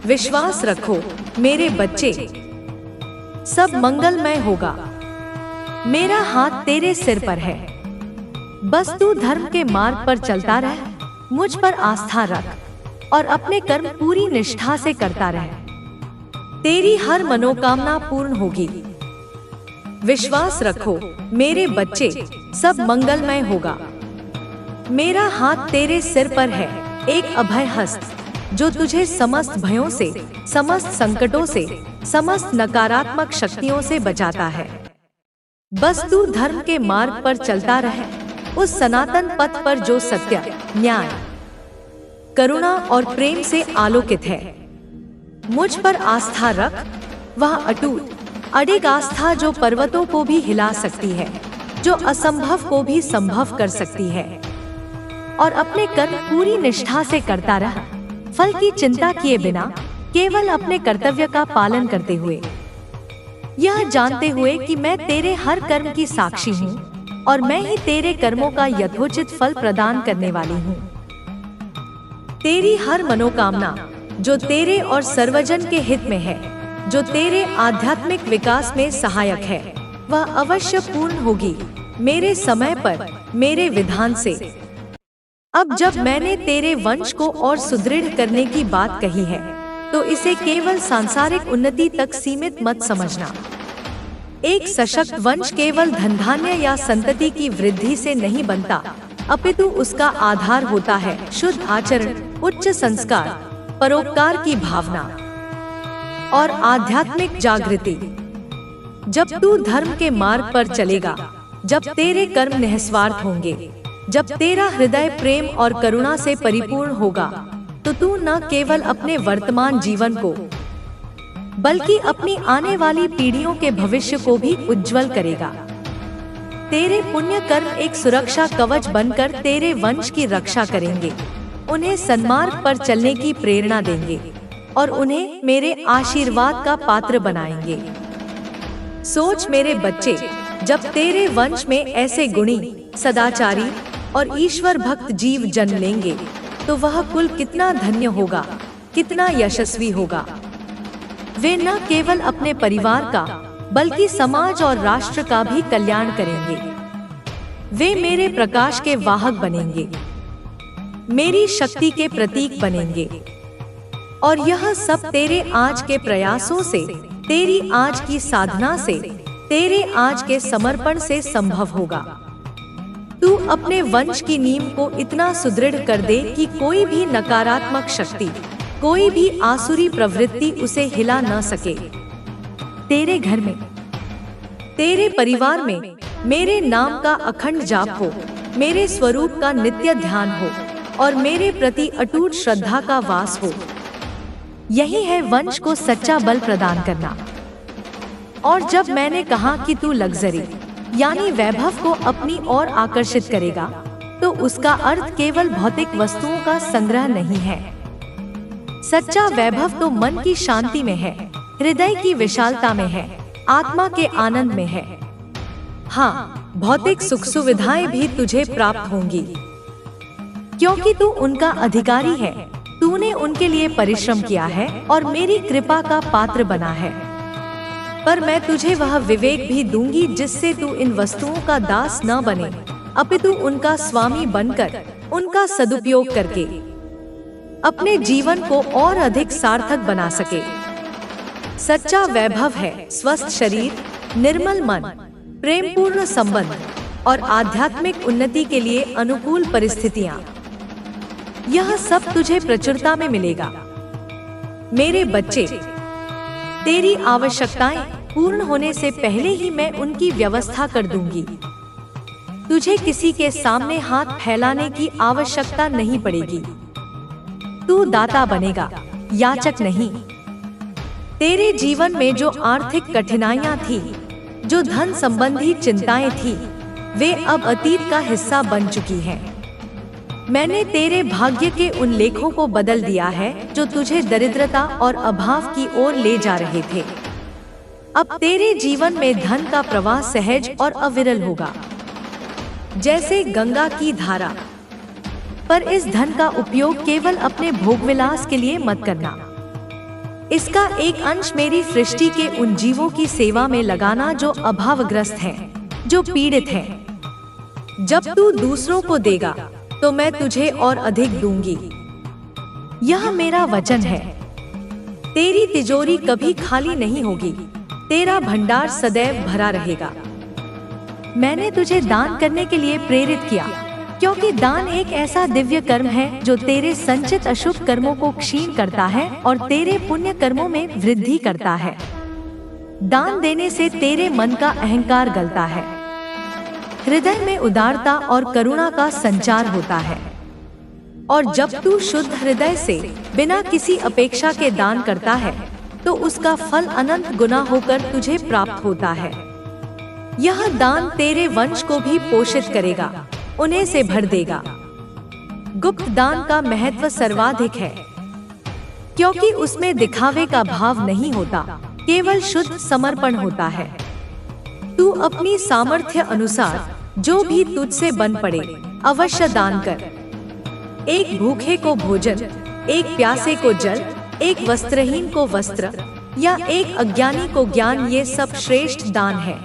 विश्वास रखो मेरे बच्चे, सब मंगलमय होगा। मेरा हाथ तेरे सिर पर है, बस तू धर्म के मार्ग पर चलता रह, मुझ पर आस्था रख और अपने कर्म पूरी निष्ठा से करता रह। तेरी हर मनोकामना पूर्ण होगी। विश्वास रखो मेरे बच्चे, सब मंगलमय होगा। मेरा हाथ तेरे सिर पर है, एक अभय हस्त जो तुझे समस्त भयों से, समस्त संकटों से, समस्त नकारात्मक शक्तियों से बचाता है। बस तू धर्म के मार्ग पर चलता रह, उस सनातन पथ पर जो सत्य, न्याय, करुणा और प्रेम से आलोकित है। मुझ पर आस्था रख, वह अटूट, अडिग आस्था जो पर्वतों को भी हिला सकती है, जो असंभव को भी संभव कर सकती है। और अपने कर्म पूरी निष्ठा से करता रह, फल की चिंता किए बिना, केवल अपने कर्तव्य का पालन करते हुए, यह जानते हुए कि मैं तेरे हर कर्म की साक्षी हूँ और मैं ही तेरे कर्मों का यथोचित फल प्रदान करने वाली हूँ। तेरी हर मनोकामना जो तेरे और सर्वजन के हित में है, जो तेरे आध्यात्मिक विकास में सहायक है, वह अवश्य पूर्ण होगी मेरे समय पर, मेरे विधान से। अब जब मैंने तेरे वंश को और सुदृढ़ करने की बात कही है, तो इसे केवल सांसारिक उन्नति तक सीमित मत समझना। एक सशक्त वंश केवल धन धान्य या संतति की वृद्धि से नहीं बनता, अपितु उसका आधार होता है शुद्ध आचरण, उच्च संस्कार, परोपकार की भावना और आध्यात्मिक जागृति। जब तू धर्म के मार्ग पर चलेगा, जब तेरे कर्म निस्वार्थ होंगे, जब तेरा हृदय प्रेम और करुणा से परिपूर्ण होगा, तो तू न केवल अपने वर्तमान जीवन को बल्कि अपनी आने वाली पीढ़ियों के भविष्य को भी उज्जवल करेगा। तेरे पुण्य कर्म एक सुरक्षा कवच बनकर तेरे वंश की रक्षा करेंगे, उन्हें सन्मार्ग पर चलने की प्रेरणा देंगे और उन्हें मेरे आशीर्वाद का पात्र बनाएंगे। सोच मेरे बच्चे, जब तेरे वंश में ऐसे गुणी, सदाचारी और ईश्वर भक्त जीव जन्म लेंगे, तो वह कुल कितना धन्य होगा, कितना यशस्वी होगा। वे न केवल अपने परिवार का बल्कि समाज और राष्ट्र का भी कल्याण करेंगे। वे मेरे प्रकाश के वाहक बनेंगे, मेरी शक्ति के प्रतीक बनेंगे, और यह सब तेरे आज के प्रयासों से, तेरी आज की साधना से, तेरे आज के समर्पण से संभव होगा। तू अपने वंश की नींव को इतना सुदृढ़ कर दे कि कोई भी नकारात्मक शक्ति, कोई भी आसुरी प्रवृत्ति उसे हिला न सके। तेरे घर में, तेरे परिवार में मेरे नाम का अखंड जाप हो, मेरे स्वरूप का नित्य ध्यान हो और मेरे प्रति अटूट श्रद्धा का वास हो। यही है वंश को सच्चा बल प्रदान करना। और जब मैंने कहा कि तू लग्जरी यानी वैभव को अपनी ओर आकर्षित करेगा, तो उसका अर्थ केवल भौतिक वस्तुओं का संग्रह नहीं है। सच्चा वैभव तो मन की शांति में है, हृदय की विशालता में है, आत्मा के आनंद में है। हाँ, भौतिक सुख सुविधाएं भी तुझे प्राप्त होंगी, क्योंकि तू उनका अधिकारी है। तूने उनके लिए परिश्रम किया है और मेरी कृपा का पात्र बना है। पर मैं तुझे वह विवेक भी दूंगी जिससे तू इन वस्तुओं का दास न बने, अपितु उनका स्वामी बनकर, उनका सदुपयोग करके अपने जीवन को और अधिक सार्थक बना सके। सच्चा वैभव है स्वस्थ शरीर, निर्मल मन, प्रेमपूर्ण संबंध और आध्यात्मिक उन्नति के लिए अनुकूल परिस्थितियां। यह सब तुझे प्रचुरता में मिलेगा। मेरे बच्चे, तेरी आवश्यकताएं पूर्ण होने से पहले ही मैं उनकी व्यवस्था कर दूंगी। तुझे किसी के सामने हाथ फैलाने की आवश्यकता नहीं पड़ेगी। तू दाता बनेगा, याचक नहीं। तेरे जीवन में जो आर्थिक कठिनाइयां थी, जो धन संबंधी चिंताएं थी, वे अब अतीत का हिस्सा बन चुकी हैं। मैंने तेरे भाग्य के उन लेखों को बदल दिया है जो तुझे दरिद्रता और अभाव की ओर ले जा रहे थे। अब तेरे जीवन में धन का प्रवाह सहज और अविरल होगा, जैसे गंगा की धारा। पर इस धन का उपयोग केवल अपने भोगविलास के लिए मत करना। इसका एक अंश मेरी सृष्टि के उन जीवों की सेवा में लगाना जो अभावग्रस्त हैं, जो पीड़ित हैं। जब तू दूसरों को देगा, तो मैं तुझे और अधिक दूंगी। यह मेरा वचन है। तेरी तिजोरी कभी खाली नहीं होगी, तेरा भंडार सदैव भरा रहेगा। मैंने तुझे दान करने के लिए प्रेरित किया, क्योंकि दान एक ऐसा दिव्य कर्म है जो तेरे संचित अशुभ कर्मों को क्षीण करता है और तेरे पुण्य कर्मों में वृद्धि करता है। दान देने से तेरे मन का अहंकार गलता है, हृदय में उदारता और करुणा का संचार होता है। और जब तू शुद्ध हृदय से बिना किसी अपेक्षा के दान करता है, तो उसका फल अनंत गुना होकर तुझे प्राप्त होता है। यह दान तेरे वंश को भी पोषित करेगा, उन्हें से भर देगा। गुप्त दान का महत्व सर्वाधिक है, क्योंकि उसमें दिखावे का भाव नहीं होता, केवल शुद्ध समर्पण होता है। तू अपनी सामर्थ्य अनुसार जो भी तुझसे बन पड़े अवश्य दान कर। एक भूखे को भोजन, एक प्यासे को जल, एक वस्त्रहीन को वस्त्र या एक अज्ञानी को ज्ञान, ये सब श्रेष्ठ दान है।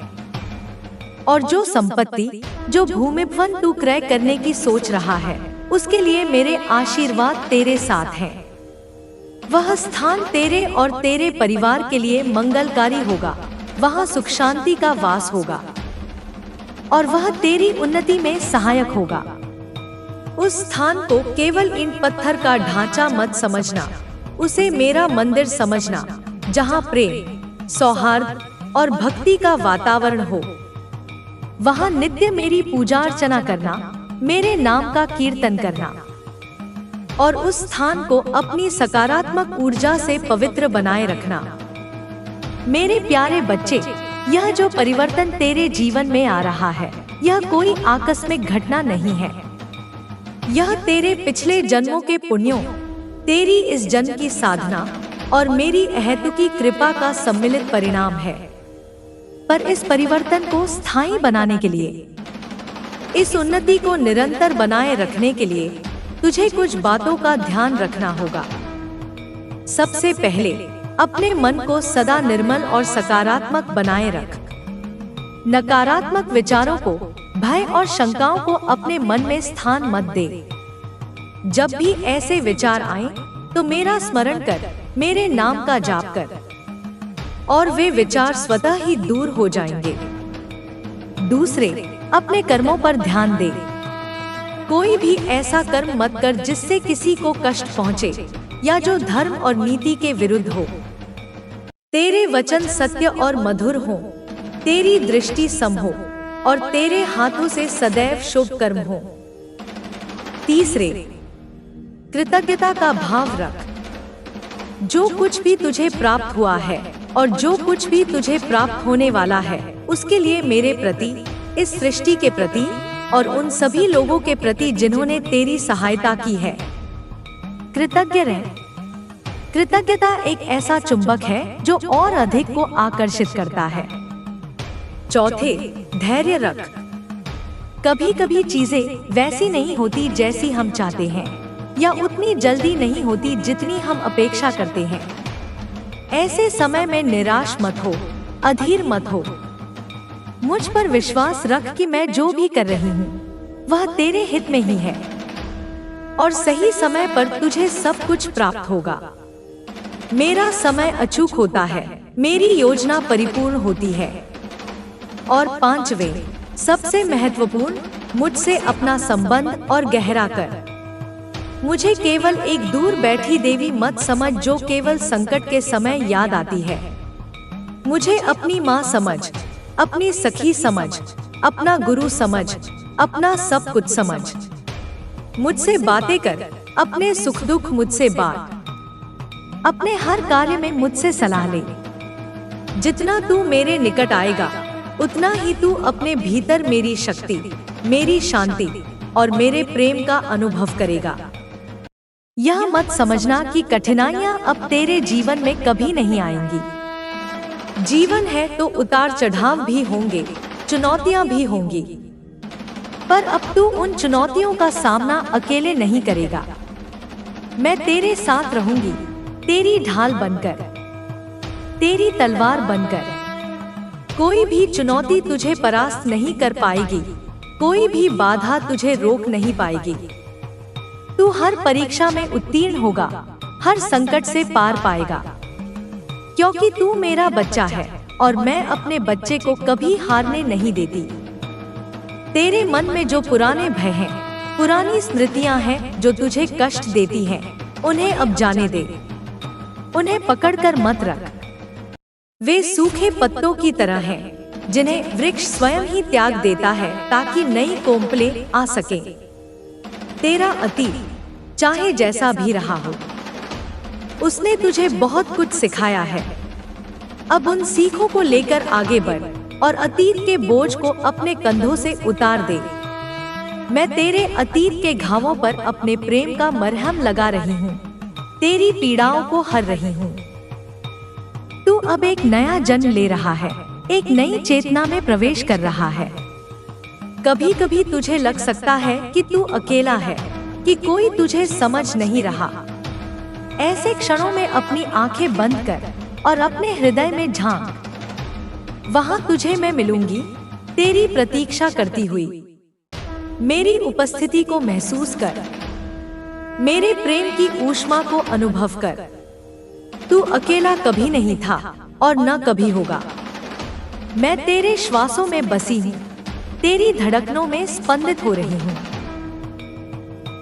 और जो संपत्ति, जो भूमिवन तू क्रय करने की सोच रहा है, उसके लिए मेरे आशीर्वाद तेरे साथ हैं। वह स्थान तेरे और तेरे परिवार के लिए मंगलकारी होगा, वहाँ सुख शांति का वास होगा और वह तेरी उन्नति में सहायक होगा। उस स्थान को केवल ईंट पत्थर का ढांचा मत समझना, उसे मेरा मंदिर समझना, जहाँ प्रेम, सौहार्द और भक्ति का वातावरण हो। वहाँ नित्य मेरी पूजा अर्चना करना, मेरे नाम का कीर्तन करना और उस स्थान को अपनी सकारात्मक ऊर्जा से पवित्र बनाए रखना। मेरे प्यारे बच्चे, यह जो परिवर्तन तेरे जीवन में आ रहा है, यह कोई आकस्मिक घटना नहीं है। यह तेरे पिछले जन्मों के पुण्यों, तेरी इस जन्म की साधना और मेरी अहेतुकी कृपा का सम्मिलित परिणाम है। पर इस परिवर्तन को स्थायी बनाने के लिए, इस उन्नति को निरंतर बनाए रखने के लिए तुझे कुछ बातों का ध्यान रखना होगा। सबसे पहले अपने मन को सदा निर्मल और सकारात्मक बनाए रख। नकारात्मक विचारों को, भय और शंकाओं को अपने मन में स्थान मत दे। जब भी ऐसे विचार आए तो मेरा स्मरण कर, मेरे नाम का जाप कर और वे विचार स्वतः ही दूर हो जाएंगे। दूसरे, अपने कर्मों पर ध्यान दे। कोई भी ऐसा कर्म मत कर जिससे किसी को कष्ट पहुंचे या जो धर्म और नीति के विरुद्ध हो। तेरे वचन सत्य और मधुर हो, तेरी दृष्टि सम हो और तेरे हाथों से सदैव शुभ कर्म हो। तीसरे, कृतज्ञता का भाव रख। जो कुछ भी तुझे प्राप्त हुआ है और जो कुछ भी तुझे प्राप्त होने वाला है, उसके लिए मेरे प्रति, इस सृष्टि के प्रति और उन सभी लोगों के प्रति जिन्होंने तेरी सहायता की है, कृतज्ञ रह। कृतज्ञता एक ऐसा चुंबक है जो और अधिक को आकर्षित करता है। चौथे, धैर्य रख। कभी कभी चीजें वैसी नहीं होती जैसी हम चाहते हैं या उतनी जल्दी नहीं होती जितनी हम अपेक्षा करते हैं। ऐसे समय में निराश मत हो, अधीर मत हो। मुझ पर विश्वास रख कि मैं जो भी कर रही हूँ वह तेरे हित में ही है और सही समय पर तुझे सब कुछ प्राप्त होगा। मेरा समय अचूक होता है, मेरी योजना परिपूर्ण होती है। और पांचवें, सबसे महत्वपूर्ण, मुझसे अपना संबंध और गहरा कर। मुझे केवल एक दूर बैठी देवी मत समझ जो केवल संकट के समय याद आती है। मुझे अपनी माँ समझ, अपनी सखी समझ, अपना गुरु समझ, अपना सब कुछ समझ। मुझसे बातें कर, अपने सुख दुख मुझसे बांट, अपने हर कार्य में मुझसे सलाह ले। जितना तू मेरे निकट आएगा उतना ही तू अपने भीतर मेरी शक्ति, मेरी शांति और मेरे प्रेम का अनुभव करेगा। यह मत समझना कि कठिनाइयां अब तेरे जीवन में कभी नहीं आएंगी। जीवन है तो उतार चढ़ाव भी होंगे, चुनौतियां भी होंगी, पर अब तू उन चुनौतियों का सामना अकेले नहीं करेगा। मैं तेरे साथ रहूंगी, तेरी ढाल बनकर, तेरी तलवार बनकर। कोई भी चुनौती तुझे परास्त नहीं कर पाएगी, कोई भी बाधा तुझे रोक नहीं पाएगी। तू हर परीक्षा में उत्तीर्ण होगा, हर संकट से पार पाएगा, क्योंकि तू मेरा बच्चा है और मैं अपने बच्चे को कभी हारने नहीं देती। तेरे मन में जो पुराने भय हैं, पुरानी स्मृतियां हैं जो तुझे कष्ट देती हैं, उन्हें अब जाने दे। उन्हें पकड़कर मत रख। वे सूखे पत्तों की तरह हैं, जिन्हें वृक्ष स्वयं ही त्याग देता है ताकि नई कोंपलें आ सके। तेरा अतीत चाहे जैसा भी रहा हो, उसने तुझे बहुत कुछ सिखाया है। अब उन सीखों को लेकर आगे बढ़ और अतीत के बोझ को अपने कंधों से उतार दे। मैं तेरे अतीत के घावों पर अपने प्रेम का मरहम लगा रही हूँ, तेरी पीड़ाओं को हर रही हूँ। तू अब एक नया जन्म ले रहा है, एक नई चेतना में प्रवेश कर रहा है। कभी कभी तुझे लग सकता है कि तू अकेला है, कि कोई तुझे समझ नहीं रहा। ऐसे क्षणों में अपनी आंखें बंद कर और अपने हृदय में झांक। वहां तुझे मैं मिलूंगी, तेरी प्रतीक्षा करती हुई। मेरी उपस्थिति को महसूस कर, मेरे प्रेम की ऊष्मा को अनुभव कर। तू अकेला कभी नहीं था और न कभी होगा। मैं तेरे श्वासों में बसी हूँ, तेरी धड़कनों में स्पंदित हो रही हूँ।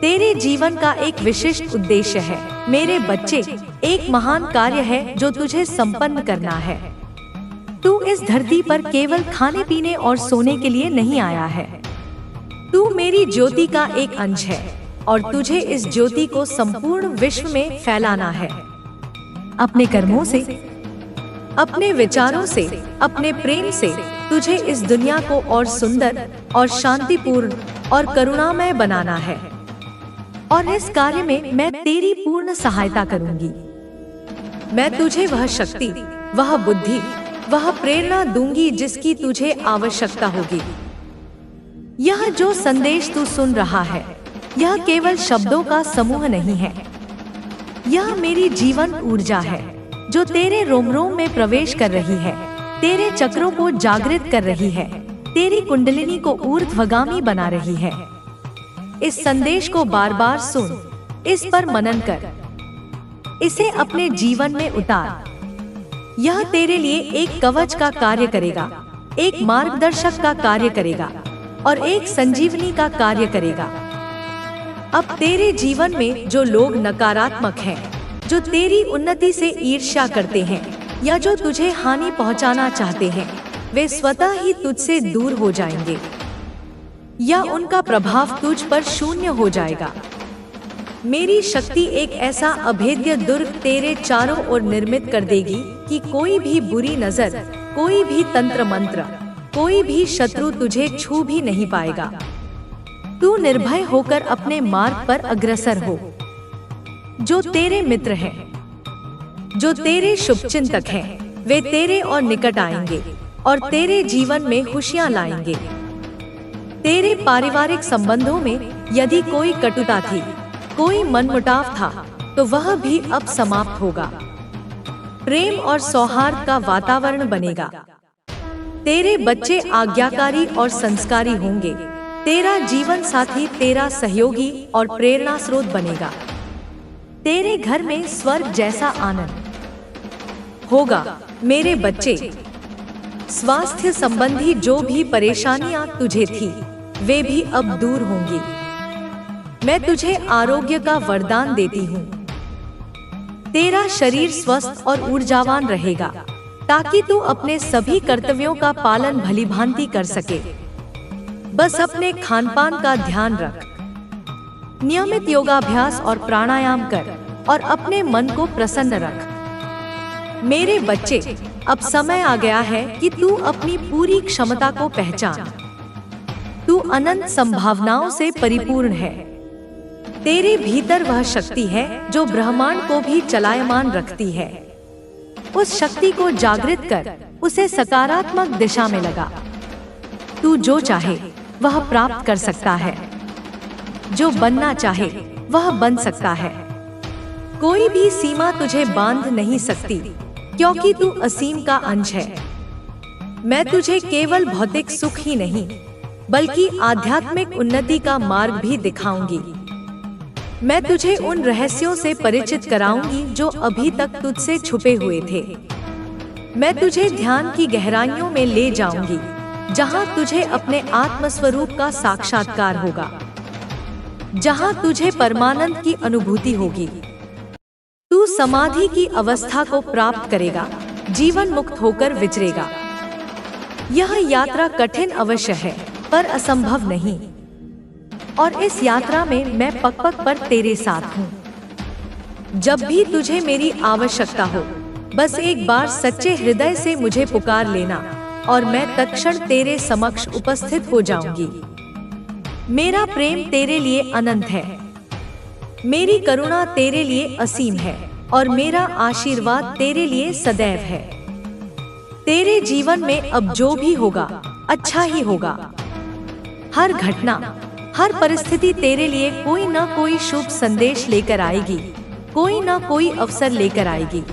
तेरे जीवन का एक विशिष्ट उद्देश्य है मेरे बच्चे, एक महान कार्य है जो तुझे संपन्न करना है। तू इस धरती पर केवल खाने पीने और सोने के लिए नहीं आया है। तू मेरी ज्योति का एक अंश है और तुझे इस ज्योति को संपूर्ण विश्व में फैलाना है। अपने कर्मों से, अपने विचारों से, अपने प्रेम से तुझे इस दुनिया को और सुंदर और शांतिपूर्ण और करुणामय बनाना है। और इस कार्य में मैं तेरी पूर्ण सहायता करूंगी। मैं तुझे वह शक्ति, वह बुद्धि, वह प्रेरणा दूंगी जिसकी तुझे आवश्यकता होगी। यह जो संदेश तू सुन रहा है, यह केवल शब्दों का समूह नहीं है। यह मेरी जीवन ऊर्जा है जो तेरे रोम रोम में प्रवेश कर रही है, तेरे चक्रों को जागृत कर रही है, तेरी कुंडलिनी को ऊर्ध्वगामी बना रही है। इस संदेश को बार बार सुन, इस पर मनन कर, इसे अपने जीवन में उतार। यह तेरे लिए एक कवच का कार्य करेगा, एक मार्गदर्शक का कार्य करेगा और एक संजीवनी का कार्य करेगा। अब तेरे जीवन में जो लोग नकारात्मक हैं, जो तेरी उन्नति से ईर्ष्या करते हैं या जो तुझे हानि पहुंचाना चाहते हैं, वे स्वतः ही तुझसे दूर हो जाएंगे या उनका प्रभाव तुझ पर शून्य हो जाएगा। मेरी शक्ति एक ऐसा अभेद्य दुर्ग तेरे चारों ओर निर्मित कर देगी कि कोई भी बुरी नजर, कोई भी तंत्र मंत्र, कोई भी शत्रु तुझे छू भी नहीं पाएगा। तू निर्भय होकर अपने मार्ग पर अग्रसर हो। जो तेरे मित्र हैं, जो तेरे शुभचिंतक हैं, वे तेरे और निकट आएंगे और तेरे जीवन में खुशियां लाएंगे। तेरे पारिवारिक संबंधों में यदि कोई कटुता थी, कोई मनमुटाव था, तो वह भी अब समाप्त होगा। प्रेम और सौहार्द का वातावरण बनेगा। तेरे बच्चे आज्ञाकारी और संस्कारी होंगे। तेरा जीवन साथी तेरा सहयोगी और प्रेरणा स्रोत बनेगा। तेरे घर में स्वर्ग जैसा आनंद होगा। मेरे बच्चे, स्वास्थ्य संबंधी जो भी परेशानियां तुझे थी, वे भी अब दूर होंगी। मैं तुझे आरोग्य का वरदान देती हूँ। तेरा शरीर स्वस्थ और ऊर्जावान रहेगा ताकि तू अपने सभी कर्तव्यों का पालन भलीभांति कर सके। बस अपने खानपान का ध्यान रख, नियमित योगाभ्यास और प्राणायाम कर और अपने मन को प्रसन्न रख। मेरे बच्चे, अब समय आ गया है कि तू अपनी पूरी क्षमता को पहचान। तू अनंत संभावनाओं से परिपूर्ण है। तेरे भीतर वह शक्ति है जो ब्रह्मांड को भी चलायमान रखती है। उस शक्ति को जागृत कर उसे सकारात्मक दिशा में लगा। तू जो चाहे वह प्राप्त कर सकता है, जो बनना चाहे वह बन सकता है। कोई भी सीमा तुझे बांध नहीं सकती क्योंकि तू असीम का अंश है। मैं तुझे केवल भौतिक सुख ही नहीं बल्कि आध्यात्मिक उन्नति का मार्ग भी दिखाऊंगी। मैं तुझे उन रहस्यों से परिचित कराऊंगी जो अभी तक तुझसे छुपे हुए थे। मैं तुझे ध्यान की गहराइयों में ले जाऊंगी जहां तुझे अपने आत्मस्वरूप का साक्षात्कार होगा, जहां तुझे परमानंद की अनुभूति होगी। तू समाधि की अवस्था को प्राप्त करेगा, जीवन मुक्त होकर विचरेगा। यह यात्रा कठिन अवश्य है पर असंभव नहीं, और इस यात्रा में मैं पग-पग पर तेरे साथ हूँ। जब भी तुझे मेरी आवश्यकता हो, बस एक बार सच्चे हृदय से मुझे पुकार लेना और मैं तत्क्षण तेरे समक्ष उपस्थित हो जाऊंगी। मेरा प्रेम तेरे लिए अनंत है, मेरी करुणा तेरे लिए असीम है और मेरा आशीर्वाद तेरे लिए सदैव है। तेरे जीवन में अब जो भी होगा अच्छा ही होगा। हर घटना, हर परिस्थिति तेरे लिए कोई न कोई शुभ संदेश लेकर आएगी, कोई न कोई अवसर लेकर आएगी।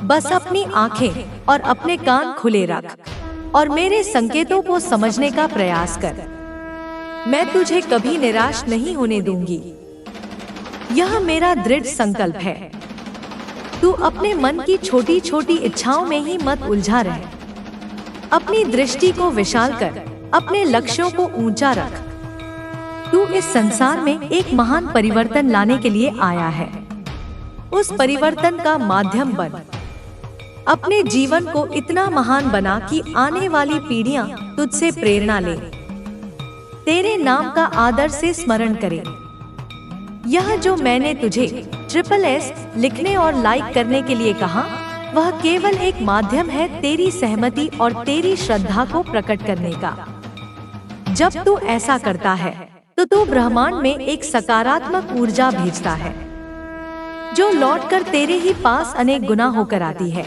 बस अपनी आंखें और अपने कान खुले रख और मेरे संकेतों को समझने का प्रयास कर। मैं तुझे कभी निराश नहीं होने दूंगी। यह मेरा दृढ़ संकल्प है। तू अपने मन की छोटी छोटी इच्छाओं में ही मत उलझा रह। अपनी दृष्टि को विशाल कर अपने लक्ष्यों को ऊंचा रख। तू इस संसार में एक महान परिवर्तन लाने के लिए आया है। उस परिवर्तन का माध्यम बन। अपने जीवन को इतना महान बना कि आने वाली पीढ़ियां तुझसे प्रेरणा ले, तेरे नाम का आदर से स्मरण करें। यह जो मैंने तुझे SSS लिखने और लाइक करने के लिए कहा, वह केवल एक माध्यम है तेरी सहमति और तेरी श्रद्धा को प्रकट करने का। जब तू ऐसा करता है तो तू ब्रह्मांड में एक सकारात्मक ऊर्जा भेजता है, जो लौटकर तेरे ही पास अनेक गुना होकर आती है।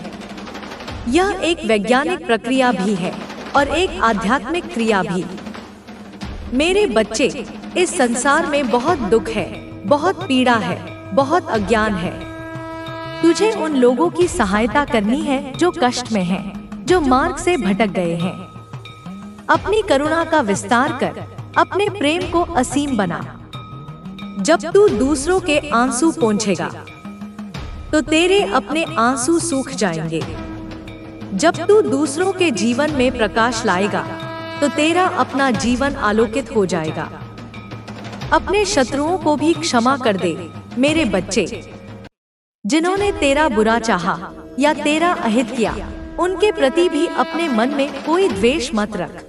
यह एक वैज्ञानिक प्रक्रिया भी है और एक आध्यात्मिक क्रिया भी। मेरे बच्चे, इस संसार में बहुत दुख है, बहुत पीड़ा है, बहुत अज्ञान है। तुझे उन लोगों की सहायता करनी है जो कष्ट में हैं, जो मार्ग से भटक गए हैं। अपनी करुणा का विस्तार कर अपने प्रेम को असीम बना। जब तू दूसरों के आंसू पोंछेगा तो तेरे अपने आंसू सूख जाएंगे। जब तू दूसरों के जीवन में प्रकाश लाएगा तो तेरा अपना जीवन आलोकित हो जाएगा। अपने शत्रुओं को भी क्षमा कर दे मेरे बच्चे। जिन्होंने तेरा बुरा चाहा या तेरा अहित किया, उनके प्रति भी अपने मन में कोई द्वेष मत रख।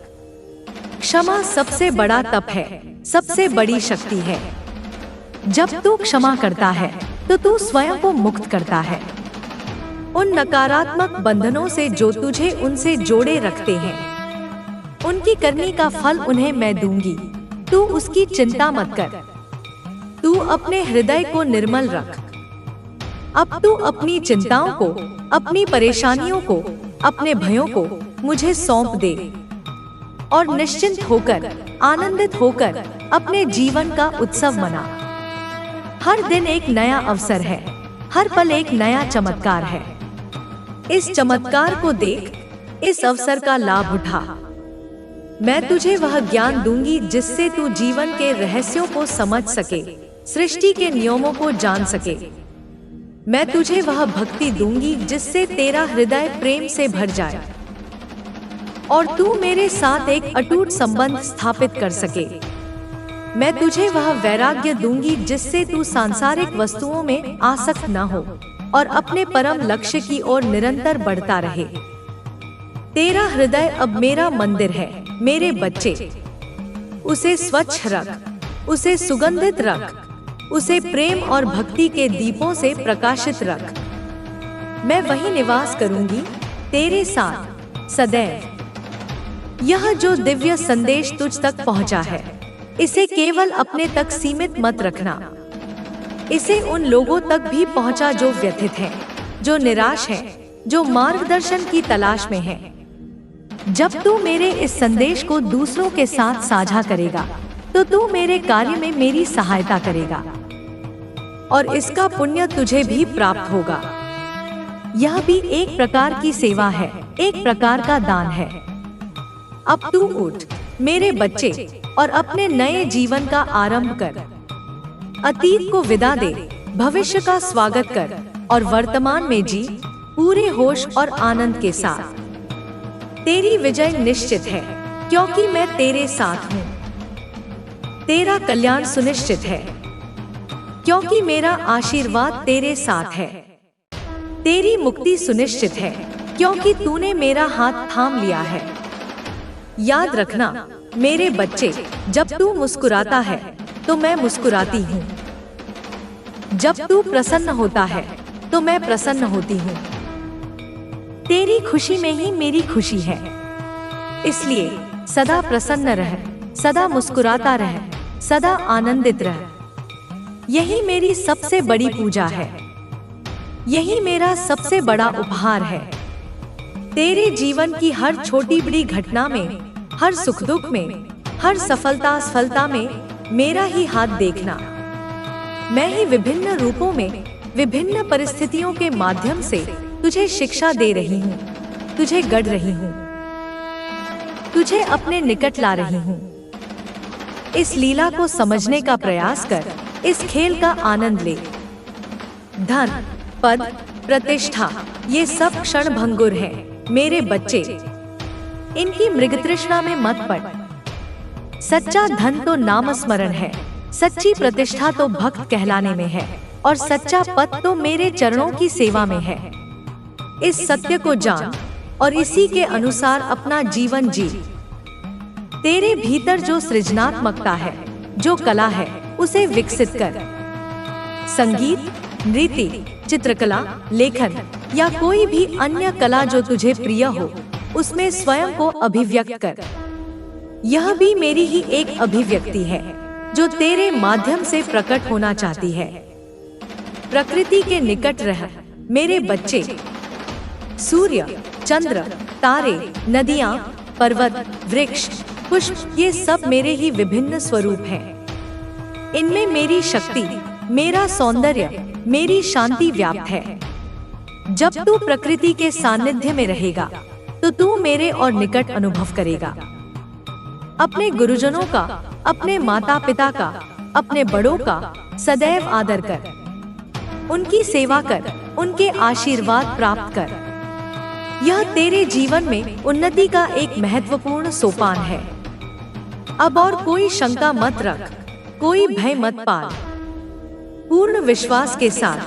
क्षमा सबसे बड़ा तप है, सबसे बड़ी शक्ति है। जब तू क्षमा करता है तो तू स्वयं को मुक्त करता है उन नकारात्मक बंधनों से जो तुझे उनसे जोड़े रखते हैं। उनकी करनी का फल उन्हें मैं दूंगी, तू उसकी चिंता मत कर। तू अपने हृदय को निर्मल रख। अब तू अपनी चिंताओं को, अपनी परेशानियों को, अपने भयों को मुझे सौंप दे और निश्चिंत होकर, आनंदित होकर अपने जीवन का उत्सव मना। हर दिन एक नया अवसर है, हर पल एक नया चमत्कार है। इस चमत्कार को देख, इस अवसर का लाभ उठा। मैं तुझे वह ज्ञान दूंगी जिससे तू जीवन के रहस्यों को समझ सके, सृष्टि के नियमों को जान सके। मैं तुझे वह भक्ति दूंगी जिससे तेरा हृदय प्रेम से भर जाए और तू मेरे साथ एक अटूट संबंध स्थापित कर सके। मैं तुझे वह वैराग्य दूंगी जिससे तू सांसारिक वस्तुओं में आसक्त न हो और अपने परम लक्ष्य की ओर निरंतर बढ़ता रहे। तेरा हृदय अब मेरा मंदिर है मेरे बच्चे। उसे स्वच्छ रख, उसे सुगंधित रख, उसे प्रेम और भक्ति के दीपों से प्रकाशित रख। मैं वहीं निवास करूंगी तेरे साथ सदैव। यह जो दिव्य संदेश तुझ तक पहुंचा है, इसे केवल अपने तक सीमित मत रखना। इसे उन लोगों तक भी पहुंचा जो व्यथित हैं, जो निराश हैं, जो मार्गदर्शन की तलाश में हैं। जब तू मेरे इस संदेश को दूसरों के साथ साझा करेगा तो तू मेरे कार्य में मेरी सहायता करेगा और इसका पुण्य तुझे भी प्राप्त होगा। यह भी एक प्रकार की सेवा है, एक प्रकार का दान है। अब तू उठ मेरे बच्चे और अपने नए जीवन का आरंभ कर। अतीत को विदा दे, भविष्य का स्वागत कर और वर्तमान में जी पूरे होश और आनंद के साथ। तेरी विजय निश्चित है क्योंकि मैं तेरे साथ हूँ। तेरा कल्याण सुनिश्चित है क्योंकि मेरा आशीर्वाद तेरे साथ है। तेरी मुक्ति सुनिश्चित है क्योंकि तूने मेरा हाथ थाम लिया है। याद रखना मेरे बच्चे, जब तू मुस्कुराता है तो मैं मुस्कुराती हूँ। जब तू प्रसन्न होता है तो मैं प्रसन्न होती हूँ। तेरी खुशी में ही मेरी खुशी है। इसलिए सदा प्रसन्न रह, सदा मुस्कुराता रह, सदा आनंदित रह। यही मेरी सबसे बड़ी पूजा है, यही मेरा सबसे बड़ा उपहार है। तेरे जीवन की हर छोटी बड़ी घटना में, हर सुख दुख में, हर सफलता असफलता में मेरा ही हाथ देखना। मैं ही विभिन्न रूपों में, विभिन्न परिस्थितियों के माध्यम से तुझे शिक्षा दे रही हूँ, तुझे गढ़ रही हूँ, तुझे अपने निकट ला रही हूँ। इस लीला को समझने का प्रयास कर, इस खेल का आनंद ले। धन, पद, प्रतिष्ठा, ये सब क्षण भंगुर हैं मेरे बच्चे। इनकी मृगतृष्णा में मत पड़। सच्चा धन तो नामस्मरण है, सच्ची प्रतिष्ठा तो भक्त कहलाने में है, और सच्चा पद तो मेरे चरणों की सेवा में है। इस सत्य को जान और इसी के अनुसार अपना जीवन जी। तेरे भीतर जो सृजनात्मकता है, जो कला है, उसे विकसित कर। संगीत, नृत्य, चित्रकला, लेखन या कोई भी अन्य कला जो तुझे प्रिय हो, उसमें स्वयं को अभिव्यक्त कर। यह भी मेरी ही एक अभिव्यक्ति है जो तेरे माध्यम से प्रकट होना चाहती है। प्रकृति के निकट रह मेरे बच्चे। सूर्य, चंद्र, तारे, नदियाँ, पर्वत, वृक्ष, पुष्प, ये सब मेरे ही विभिन्न स्वरूप हैं। इनमें मेरी शक्ति, मेरा सौंदर्य, मेरी शांति व्याप्त है। जब तू प्रकृति के सानिध्य में रहेगा तो तू मेरे और निकट अनुभव करेगा। अपने गुरुजनों का, अपने माता पिता का, अपने बड़ों का सदैव आदर कर। उनकी सेवा कर, उनके आशीर्वाद प्राप्त कर। यह तेरे जीवन में उन्नति का एक महत्वपूर्ण सोपान है। अब और कोई शंका मत रख, कोई भय मत पाल। पूर्ण विश्वास के साथ,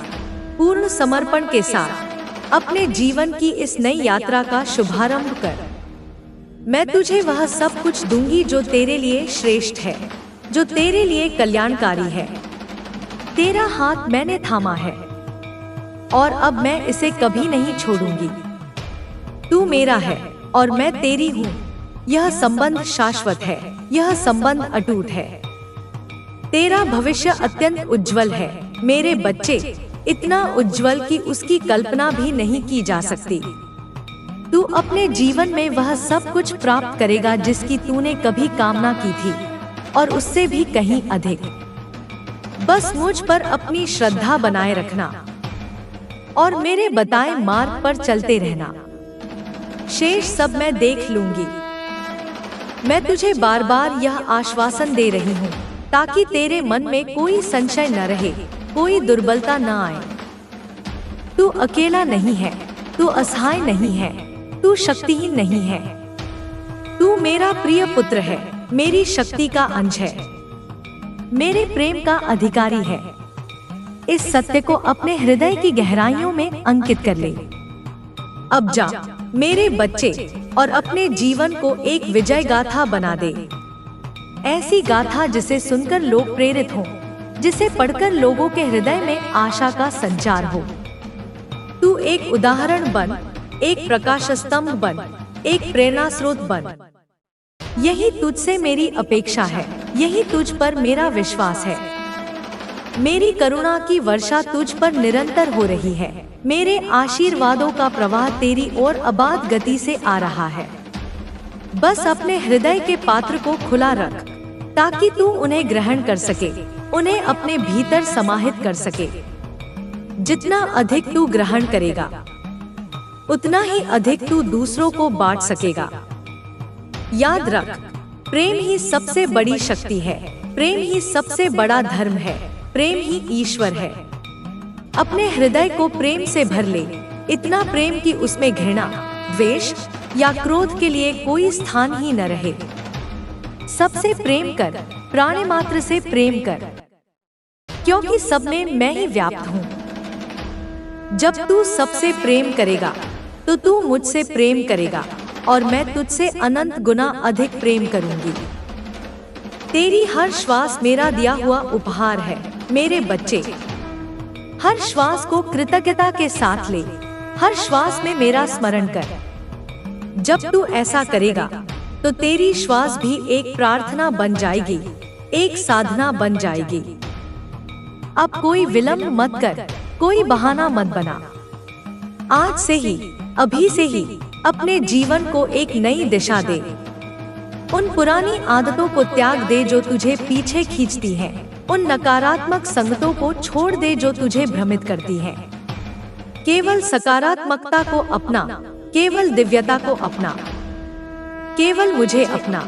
पूर्ण समर्पण के साथ अपने जीवन की इस नई यात्रा का शुभारंभ कर। मैं तुझे वह सब कुछ दूंगी जो तेरे लिए श्रेष्ठ है, जो तेरे लिए कल्याणकारी है। तेरा हाथ मैंने थामा है और अब मैं इसे कभी नहीं छोड़ूंगी। तू मेरा है और मैं तेरी हूँ। यह संबंध शाश्वत है, यह संबंध अटूट है। तेरा भविष्य अत्यंत उज्जवल है मेरे बच्चे, इतना उज्जवल कि उसकी कल्पना भी नहीं की जा सकती। तू अपने जीवन में वह सब कुछ प्राप्त करेगा जिसकी तूने कभी कामना की थी, और उससे भी कहीं अधिक। बस मुझ पर अपनी श्रद्धा बनाए रखना और मेरे बताए मार्ग पर चलते रहना। शेष सब मैं देख लूंगी। मैं तुझे बार बार यह आश्वासन दे रही हूँ ताकि तेरे मन में कोई संशय न रहे, कोई दुर्बलता न आए। तू अकेला नहीं है, तू असहाय नहीं है, तू शक्तिहीन नहीं है। तू मेरा प्रिय पुत्र है, मेरी शक्ति का अंश है, मेरे प्रेम का अधिकारी है। इस सत्य को अपने हृदय की गहराइयों में अंकित कर ले। अब जा मेरे बच्चे और अपने जीवन को एक विजय गाथा बना दे। ऐसी गाथा जिसे सुनकर लोग प्रेरित हों, जिसे पढ़कर लोगों के हृदय में आशा का संचार हो। तू एक उदाहरण बन, एक प्रकाश स्तंभ बन, एक प्रेरणा स्रोत बन। यही तुझसे मेरी अपेक्षा है, यही तुझ पर मेरा विश्वास है। मेरी करुणा की वर्षा तुझ पर निरंतर हो रही है। मेरे आशीर्वादों का प्रवाह तेरी ओर अबाध गति से आ रहा है। बस अपने हृदय के पात्र को खुला रख ताकि तू उन्हें ग्रहण कर सके, उन्हें अपने भीतर समाहित कर सके। जितना अधिक तू ग्रहण करेगा, उतना ही अधिक तू दूसरों को बांट सकेगा। याद रख, प्रेम ही सबसे बड़ी शक्ति है, प्रेम ही सबसे बड़ा धर्म है, प्रेम ही ईश्वर है। अपने हृदय को प्रेम से भर ले, इतना प्रेम कि उसमें घृणा, द्वेष या क्रोध के लिए कोई स्थान ही न रहे। सबसे प्रेम कर, प्राणी मात्र से प्रेम कर, क्योंकि सब में मैं ही व्याप्त हूँ। जब तू सबसे प्रेम करेगा तो तू मुझसे प्रेम करेगा और मैं तुझसे अनंत गुना अधिक प्रेम करूंगी। तेरी हर श्वास मेरा दिया हुआ उपहार है मेरे बच्चे। हर श्वास को कृतज्ञता के साथ ले, हर श्वास में मेरा स्मरण कर। जब तू ऐसा करेगा तो तेरी श्वास भी एक प्रार्थना बन जाएगी, एक साधना बन जाएगी। अब कोई विलंब मत कर, कोई बहाना मत बना। आज से ही, अभी से ही अपने जीवन को एक नई दिशा दे। उन पुरानी आदतों को त्याग दे जो तुझे पीछे खींचती हैं। उन नकारात्मक संगतों को छोड़ दे जो तुझे भ्रमित करती हैं। केवल सकारात्मकता को अपना, केवल दिव्यता को अपना, केवल मुझे अपना।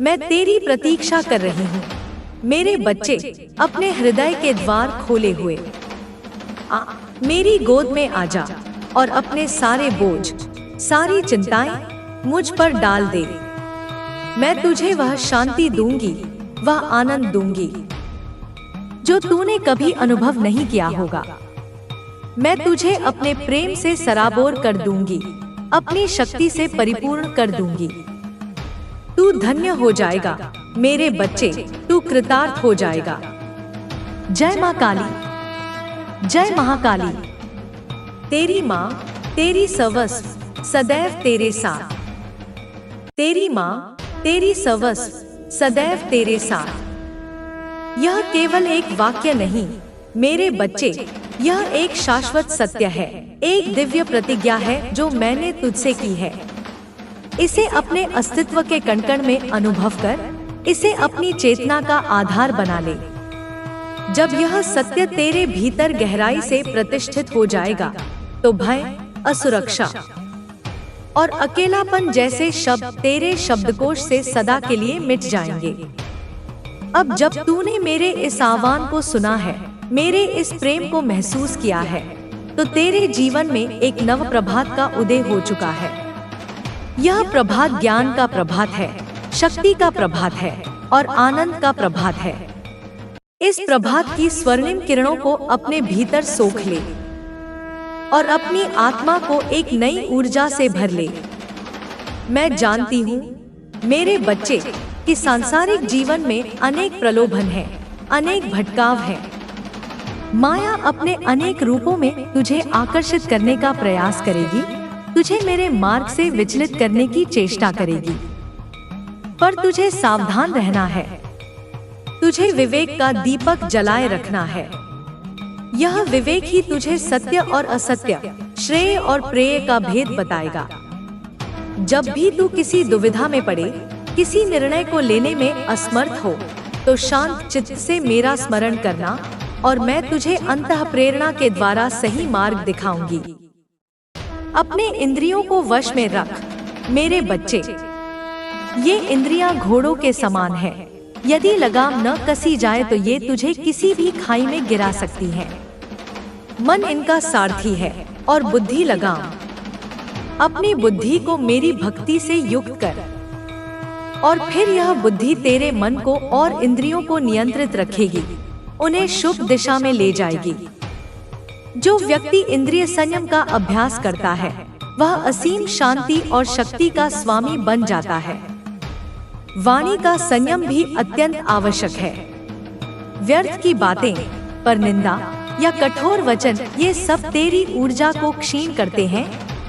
मैं तेरी प्रतीक्षा कर रही हूँ मेरे बच्चे, अपने हृदय के द्वार खोले हुए। मेरी गोद में आजा और अपने सारे बोझ, सारी चिंताएं, मुझ पर डाल दे। मैं तुझे वह शांति दूंगी, वह आनंद दूंगी जो तूने कभी अनुभव नहीं किया होगा। मैं तुझे अपने प्रेम से सराबोर कर दूंगी, अपनी शक्ति से परिपूर्ण कर दूंगी। तू धन्य हो जाएगा मेरे बच्चे, तू कृतार्थ हो जाएगा। जय माँ काली, जय महाकाली। तेरी माँ, तेरी सर्वस्व सदैव तेरे साथ। तेरी माँ, तेरी सर्वस्व सदैव तेरे साथ। यह केवल एक वाक्य नहीं मेरे बच्चे, यह एक शाश्वत सत्य है, एक दिव्य प्रतिज्ञा है जो मैंने तुझसे की है। इसे अपने अस्तित्व के कण-कण में अनुभव कर, इसे अपनी चेतना का आधार बना ले। जब यह सत्य तेरे भीतर गहराई से प्रतिष्ठित हो जाएगा तो भय, असुरक्षा और अकेलापन जैसे शब्द तेरे शब्दकोश से सदा के लिए मिट जाएंगे। अब जब तूने मेरे इस आह्वान को सुना है, मेरे इस प्रेम को महसूस किया है, तो तेरे जीवन में एक नव प्रभात का उदय हो चुका है। यह प्रभात ज्ञान का प्रभात है, शक्ति का प्रभात है और आनंद का प्रभात है। इस प्रभात की स्वर्णिम किरणों को अपने भीतर सोख ले और अपनी आत्मा को एक नई ऊर्जा से भर ले। मैं जानती हूँ मेरे बच्चे कि सांसारिक जीवन में अनेक प्रलोभन हैं, अनेक भटकाव हैं। माया अपने अनेक रूपों में तुझे आकर्षित करने का प्रयास करेगी, तुझे मेरे मार्ग से विचलित करने की चेष्टा करेगी, पर तुझे सावधान रहना है। तुझे विवेक का दीपक जलाए रखना है। यह विवेक ही तुझे सत्य और असत्य, श्रेय और प्रेय का भेद बताएगा। जब भी तू किसी दुविधा में पड़े, किसी निर्णय को लेने में असमर्थ हो, तो शांत चित्त से मेरा स्मरण करना और मैं तुझे अंतः प्रेरणा के द्वारा सही मार्ग दिखाऊंगी। अपने इंद्रियों को वश में रख मेरे बच्चे। ये इंद्रियां घोड़ों के समान है, यदि लगाम न कसी जाए तो ये तुझे किसी भी खाई में गिरा सकती हैं। मन इनका सारथी है और बुद्धि लगाम। अपनी बुद्धि को मेरी भक्ति से युक्त कर और फिर यह बुद्धि तेरे मन को और इंद्रियों को नियंत्रित रखेगी, उन्हें शुभ दिशा में ले जाएगी। जो व्यक्ति इंद्रिय संयम का अभ्यास करता है, वह असीम शांति और शक्ति का स्वामी बन जाता है। वाणी का संयम भी अत्यंत आवश्यक है। व्यर्थ की बातें, परनिंदा या कठोर वचन, ये सब तेरी ऊर्जा को क्षीण करते हैं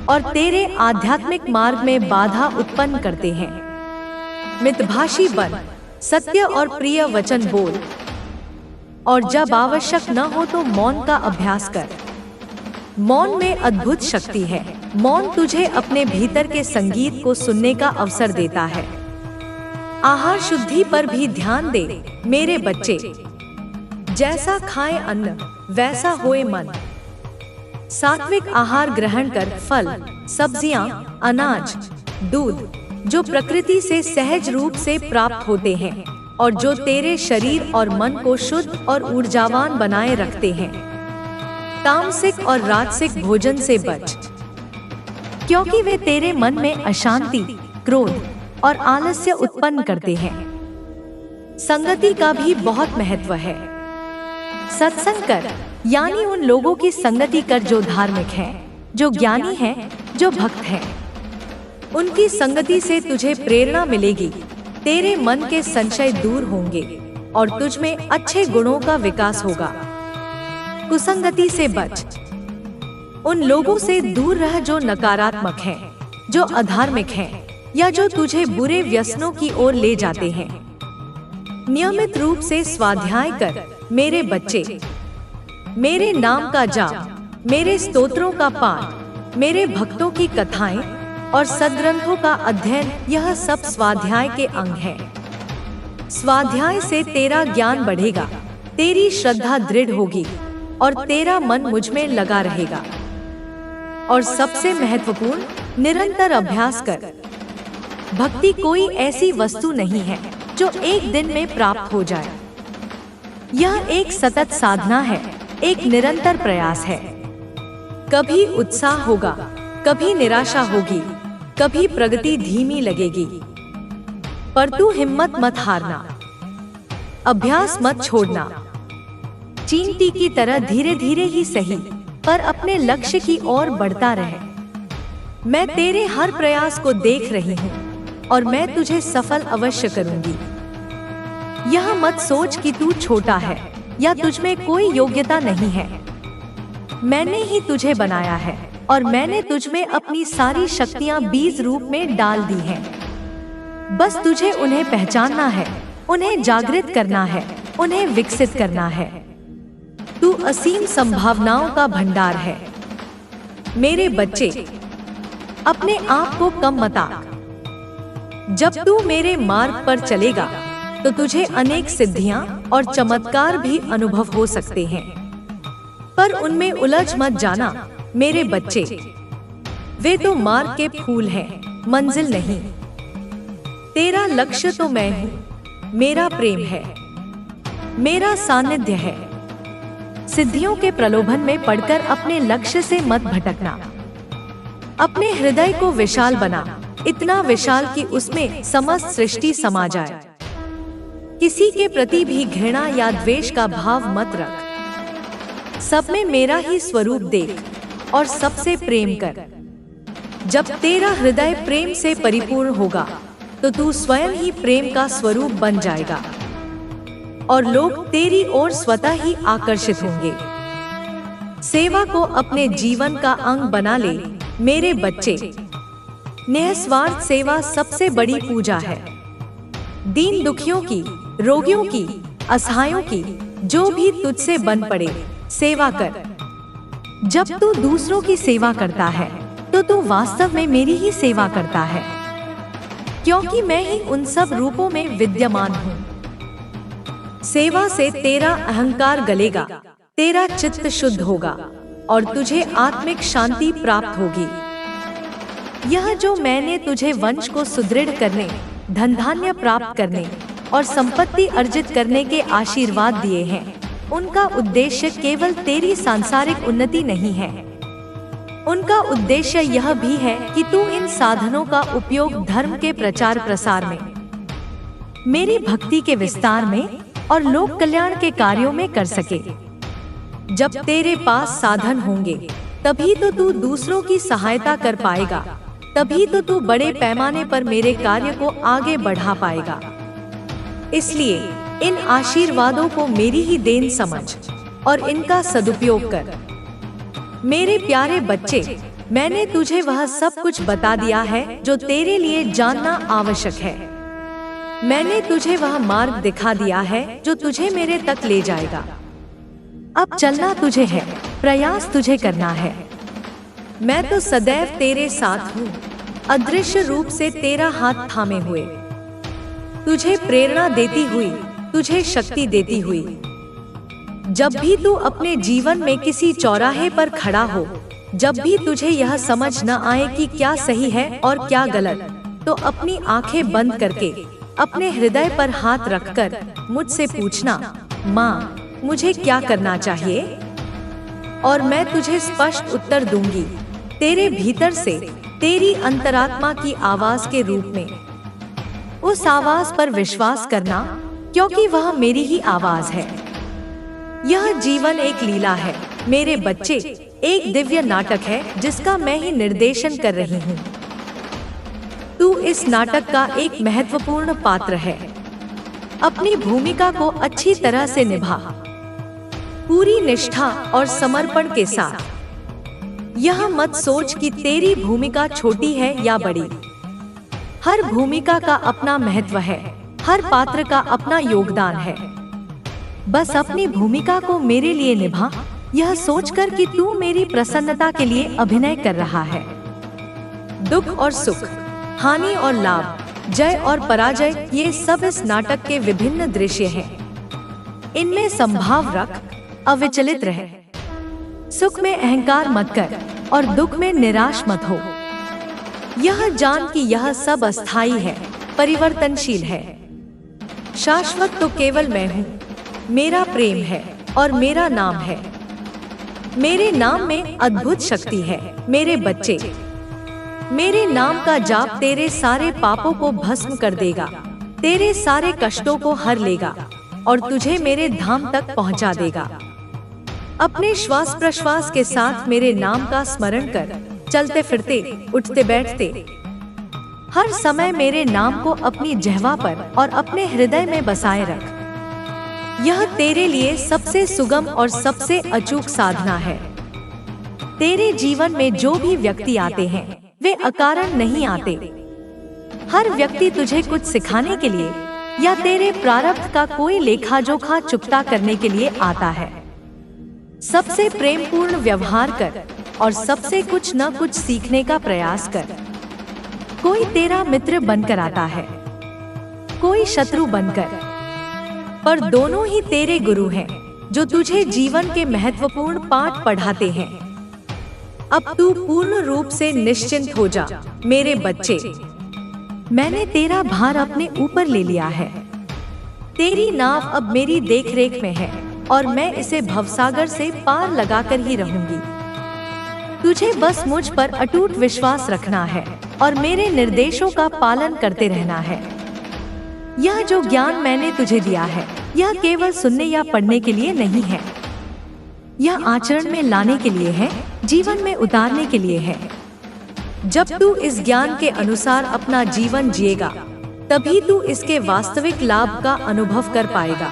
और तेरे आध्यात्मिक मार्ग में बाधा उत्पन्न करते हैं। मितभाषी बन, सत्य और प्रिय वचन बोल और जब आवश्यक न हो तो मौन का अभ्यास कर। मौन में अद्भुत शक्ति है। मौन तुझे अपने भीतर के संगीत को सुनने का अवसर देता है। आहार शुद्धि पर भी ध्यान दे मेरे बच्चे। जैसा खाए अन्न, वैसा होए मन। सात्विक आहार ग्रहण कर फल, सब्जियां, अनाज, दूध जो प्रकृति से सहज रूप से प्राप्त होते हैं और जो तेरे शरीर और मन को शुद्ध और ऊर्जावान बनाए रखते हैं। तामसिक और राजसिक भोजन से बच, क्योंकि वे तेरे मन में अशांति, क्रोध और आलस्य उत्पन्न करते हैं। संगति का भी बहुत महत्व है। सत्संग कर, यानी उन लोगों की संगति कर जो धार्मिक हैं, जो ज्ञानी हैं, जो भक्त हैं। उनकी संगति से तुझे प्रेरणा मिलेगी, तेरे मन के संशय दूर होंगे और तुझ में अच्छे गुणों का विकास होगा। कुसंगति से बच, उन लोगों से दूर रह जो नकारात्मक हैं, जो अधार्मिक हैं या जो तुझे बुरे व्यसनों की ओर ले जाते हैं। नियमित रूप से स्वाध्याय कर मेरे बच्चे। मेरे नाम का जाप, मेरे स्तोत्रों का पाठ, मेरे भक्तों की कथाएं और सद्ग्रंथों का अध्ययन, यह सब स्वाध्याय के अंग हैं। स्वाध्याय से तेरा ज्ञान बढ़ेगा, तेरी श्रद्धा दृढ़ होगी और तेरा मन मुझ में लगा रहेगा। और सबसे महत्वपूर्ण, निरंतर अभ्यास कर। भक्ति कोई ऐसी वस्तु नहीं है जो एक दिन में प्राप्त हो जाए। यह एक सतत साधना है, एक निरंतर प्रयास है। कभी उत्साह होगा, कभी निराशा होगी, कभी प्रगति धीमी लगेगी, पर तू हिम्मत मत हारना, अभ्यास मत छोड़ना। चींटी की तरह धीरे धीरे ही सही, पर अपने लक्ष्य की ओर बढ़ता रहे। मैं तेरे हर प्रयास को देख रही हूँ और मैं तुझे सफल अवश्य करूंगी। यह मत सोच कि तू छोटा है या तुझ में कोई योग्यता नहीं है। मैंने ही तुझे बनाया है और मैंने तुझ में अपनी सारी शक्तियां बीज रूप में डाल दी हैं। बस तुझे उन्हें पहचानना है, उन्हें जागृत करना है, उन्हें विकसित करना है। तू असीम संभावनाओं का भंडार है। मेरे बच्चे, अपने आप को कम मत आंक। जब तू मेरे मार्ग पर चलेगा तो तुझे अनेक सिद्धियां और चमत्कार भी अनुभव हो सकते हैं, पर उनमें उलझ मत जाना मेरे बच्चे। वे तो मार्ग के फूल हैं, मंजिल नहीं। तेरा लक्ष्य तो मैं हूँ, मेरा प्रेम है, मेरा सानिध्य है। सिद्धियों के प्रलोभन में पड़कर अपने लक्ष्य से मत भटकना। अपने हृदय को विशाल बना, इतना विशाल कि उसमें समस्त सृष्टि समा जाए। किसी के प्रति भी घृणा या द्वेष का भाव मत रख। सब में मेरा ही स्वरूप देख और सबसे प्रेम कर। जब तेरा हृदय प्रेम से परिपूर्ण होगा तो तू स्वयं ही प्रेम का स्वरूप बन जाएगा और लोग तेरी ओर स्वतः ही आकर्षित होंगे। सेवा को अपने जीवन का अंग बना ले मेरे बच्चे। निस्वार्थ सेवा सबसे बड़ी पूजा है। दीन दुखियों की, रोगियों की, असहायों की, जो भी तुझसे बन पड़े, सेवा कर। जब तू दूसरों की सेवा करता है तो तू वास्तव में मेरी ही सेवा करता है, क्योंकि मैं ही उन सब रूपों में विद्यमान हूँ। सेवा से तेरा अहंकार गलेगा, तेरा चित्त शुद्ध होगा और तुझे आत्मिक शांति प्राप्त होगी। यह जो मैंने तुझे वंश को सुदृढ़ करने, धन धान्य प्राप्त करने और संपत्ति अर्जित करने के आशीर्वाद दिए हैं, उनका उद्देश्य केवल तेरी सांसारिक उन्नति नहीं है। उनका उद्देश्य यह भी है कि तू इन साधनों का उपयोग धर्म के प्रचार प्रसार में, मेरी भक्ति के विस्तार में और लोक कल्याण के कार्यों में कर सके। जब तेरे पास साधन होंगे तभी तो तू दूसरों की सहायता कर पाएगा, तभी तो तू बड़े पैमाने पर मेरे कार्य को आगे बढ़ा पाएगा। इसलिए इन आशीर्वादों को मेरी ही देन समझ और इनका सदुपयोग कर। मेरे प्यारे बच्चे, मैंने तुझे वह सब कुछ बता दिया है जो तेरे लिए जानना आवश्यक है। मैंने तुझे वह मार्ग दिखा दिया है जो तुझे मेरे तक ले जाएगा। अब चलना तुझे है, प्रयास तुझे करना है। मैं तो सदैव तेरे साथ हूँ, अदृश्य रूप से तेरा हाथ थामे हुए, तुझे प्रेरणा देती हुई, तुझे शक्ति देती हुई। जब भी तू अपने जीवन में किसी चौराहे पर खड़ा हो, जब भी तुझे यह समझ न आए कि क्या सही है और क्या गलत, तो अपनी आंखें बंद करके अपने हृदय पर हाथ रखकर मुझसे पूछना, माँ मुझे क्या करना चाहिए, और मैं तुझे स्पष्ट उत्तर दूंगी, तेरे भीतर से, तेरी अंतरात्मा की आवाज के रूप में। उस आवाज पर विश्वास करना, क्योंकि वह मेरी ही आवाज है। यह जीवन एक लीला है मेरे बच्चे, एक दिव्य नाटक है जिसका मैं ही निर्देशन कर रही हूँ। तू इस नाटक का एक महत्वपूर्ण पात्र है। अपनी भूमिका को अच्छी तरह से निभा, पूरी निष्ठा और समर्पण के साथ। यह मत सोच कि तेरी भूमिका छोटी है या बड़ी। हर भूमिका का अपना महत्व है, हर पात्र का अपना योगदान है। बस अपनी भूमिका को मेरे लिए निभा, यह सोचकर कि तू मेरी प्रसन्नता के लिए अभिनय कर रहा है। दुख और सुख, हानि और लाभ, जय और पराजय, ये सब इस नाटक के विभिन्न दृश्य हैं। इनमें संभाव रख, अविचलित रह। सुख में अहंकार मत कर और दुख में निराश मत हो। यह जान कि यह सब अस्थायी है, परिवर्तनशील है। शाश्वत तो केवल मैं हूँ, मेरा प्रेम है और मेरा नाम है। मेरे नाम में अद्भुत शक्ति है मेरे बच्चे। मेरे नाम का जाप तेरे सारे पापों को भस्म कर देगा, तेरे सारे कष्टों को हर लेगा और तुझे मेरे धाम तक पहुंचा देगा। अपने श्वास प्रश्वास के साथ मेरे नाम का स्मरण कर, चलते फिरते, उठते बैठते हर समय मेरे नाम को अपनी जिह्वा पर और अपने हृदय में बसाए रख। यह तेरे लिए सबसे सुगम और सबसे अचूक साधना है। तेरे जीवन में जो भी व्यक्ति आते हैं वे अकारण नहीं आते। हर व्यक्ति तुझे कुछ सिखाने के लिए या तेरे प्रारब्ध का कोई लेखा जोखा चुकता करने के लिए आता है। सबसे प्रेमपूर्ण व्यवहार कर और सबसे कुछ न कुछ सीखने का प्रयास कर। कोई तेरा मित्र बनकर आता है, कोई शत्रु बनकर, पर दोनों ही तेरे गुरु हैं जो तुझे जीवन के महत्वपूर्ण पाठ पढ़ाते हैं। अब तू पूर्ण रूप से निश्चिंत हो जा मेरे बच्चे। मैंने तेरा भार अपने ऊपर ले लिया है। तेरी नाव अब मेरी देखरेख में है और मैं इसे भवसागर से पार लगाकर ही रहूंगी। तुझे बस मुझ पर अटूट विश्वास रखना है और मेरे निर्देशों का पालन करते रहना है। यह जो ज्ञान मैंने तुझे दिया है यह केवल सुनने या पढ़ने के लिए नहीं है। यह आचरण में लाने के लिए है, जीवन में उतारने के लिए है। जब तू इस ज्ञान के अनुसार अपना जीवन जिएगा तभी तू इसके वास्तविक लाभ का अनुभव कर पाएगा।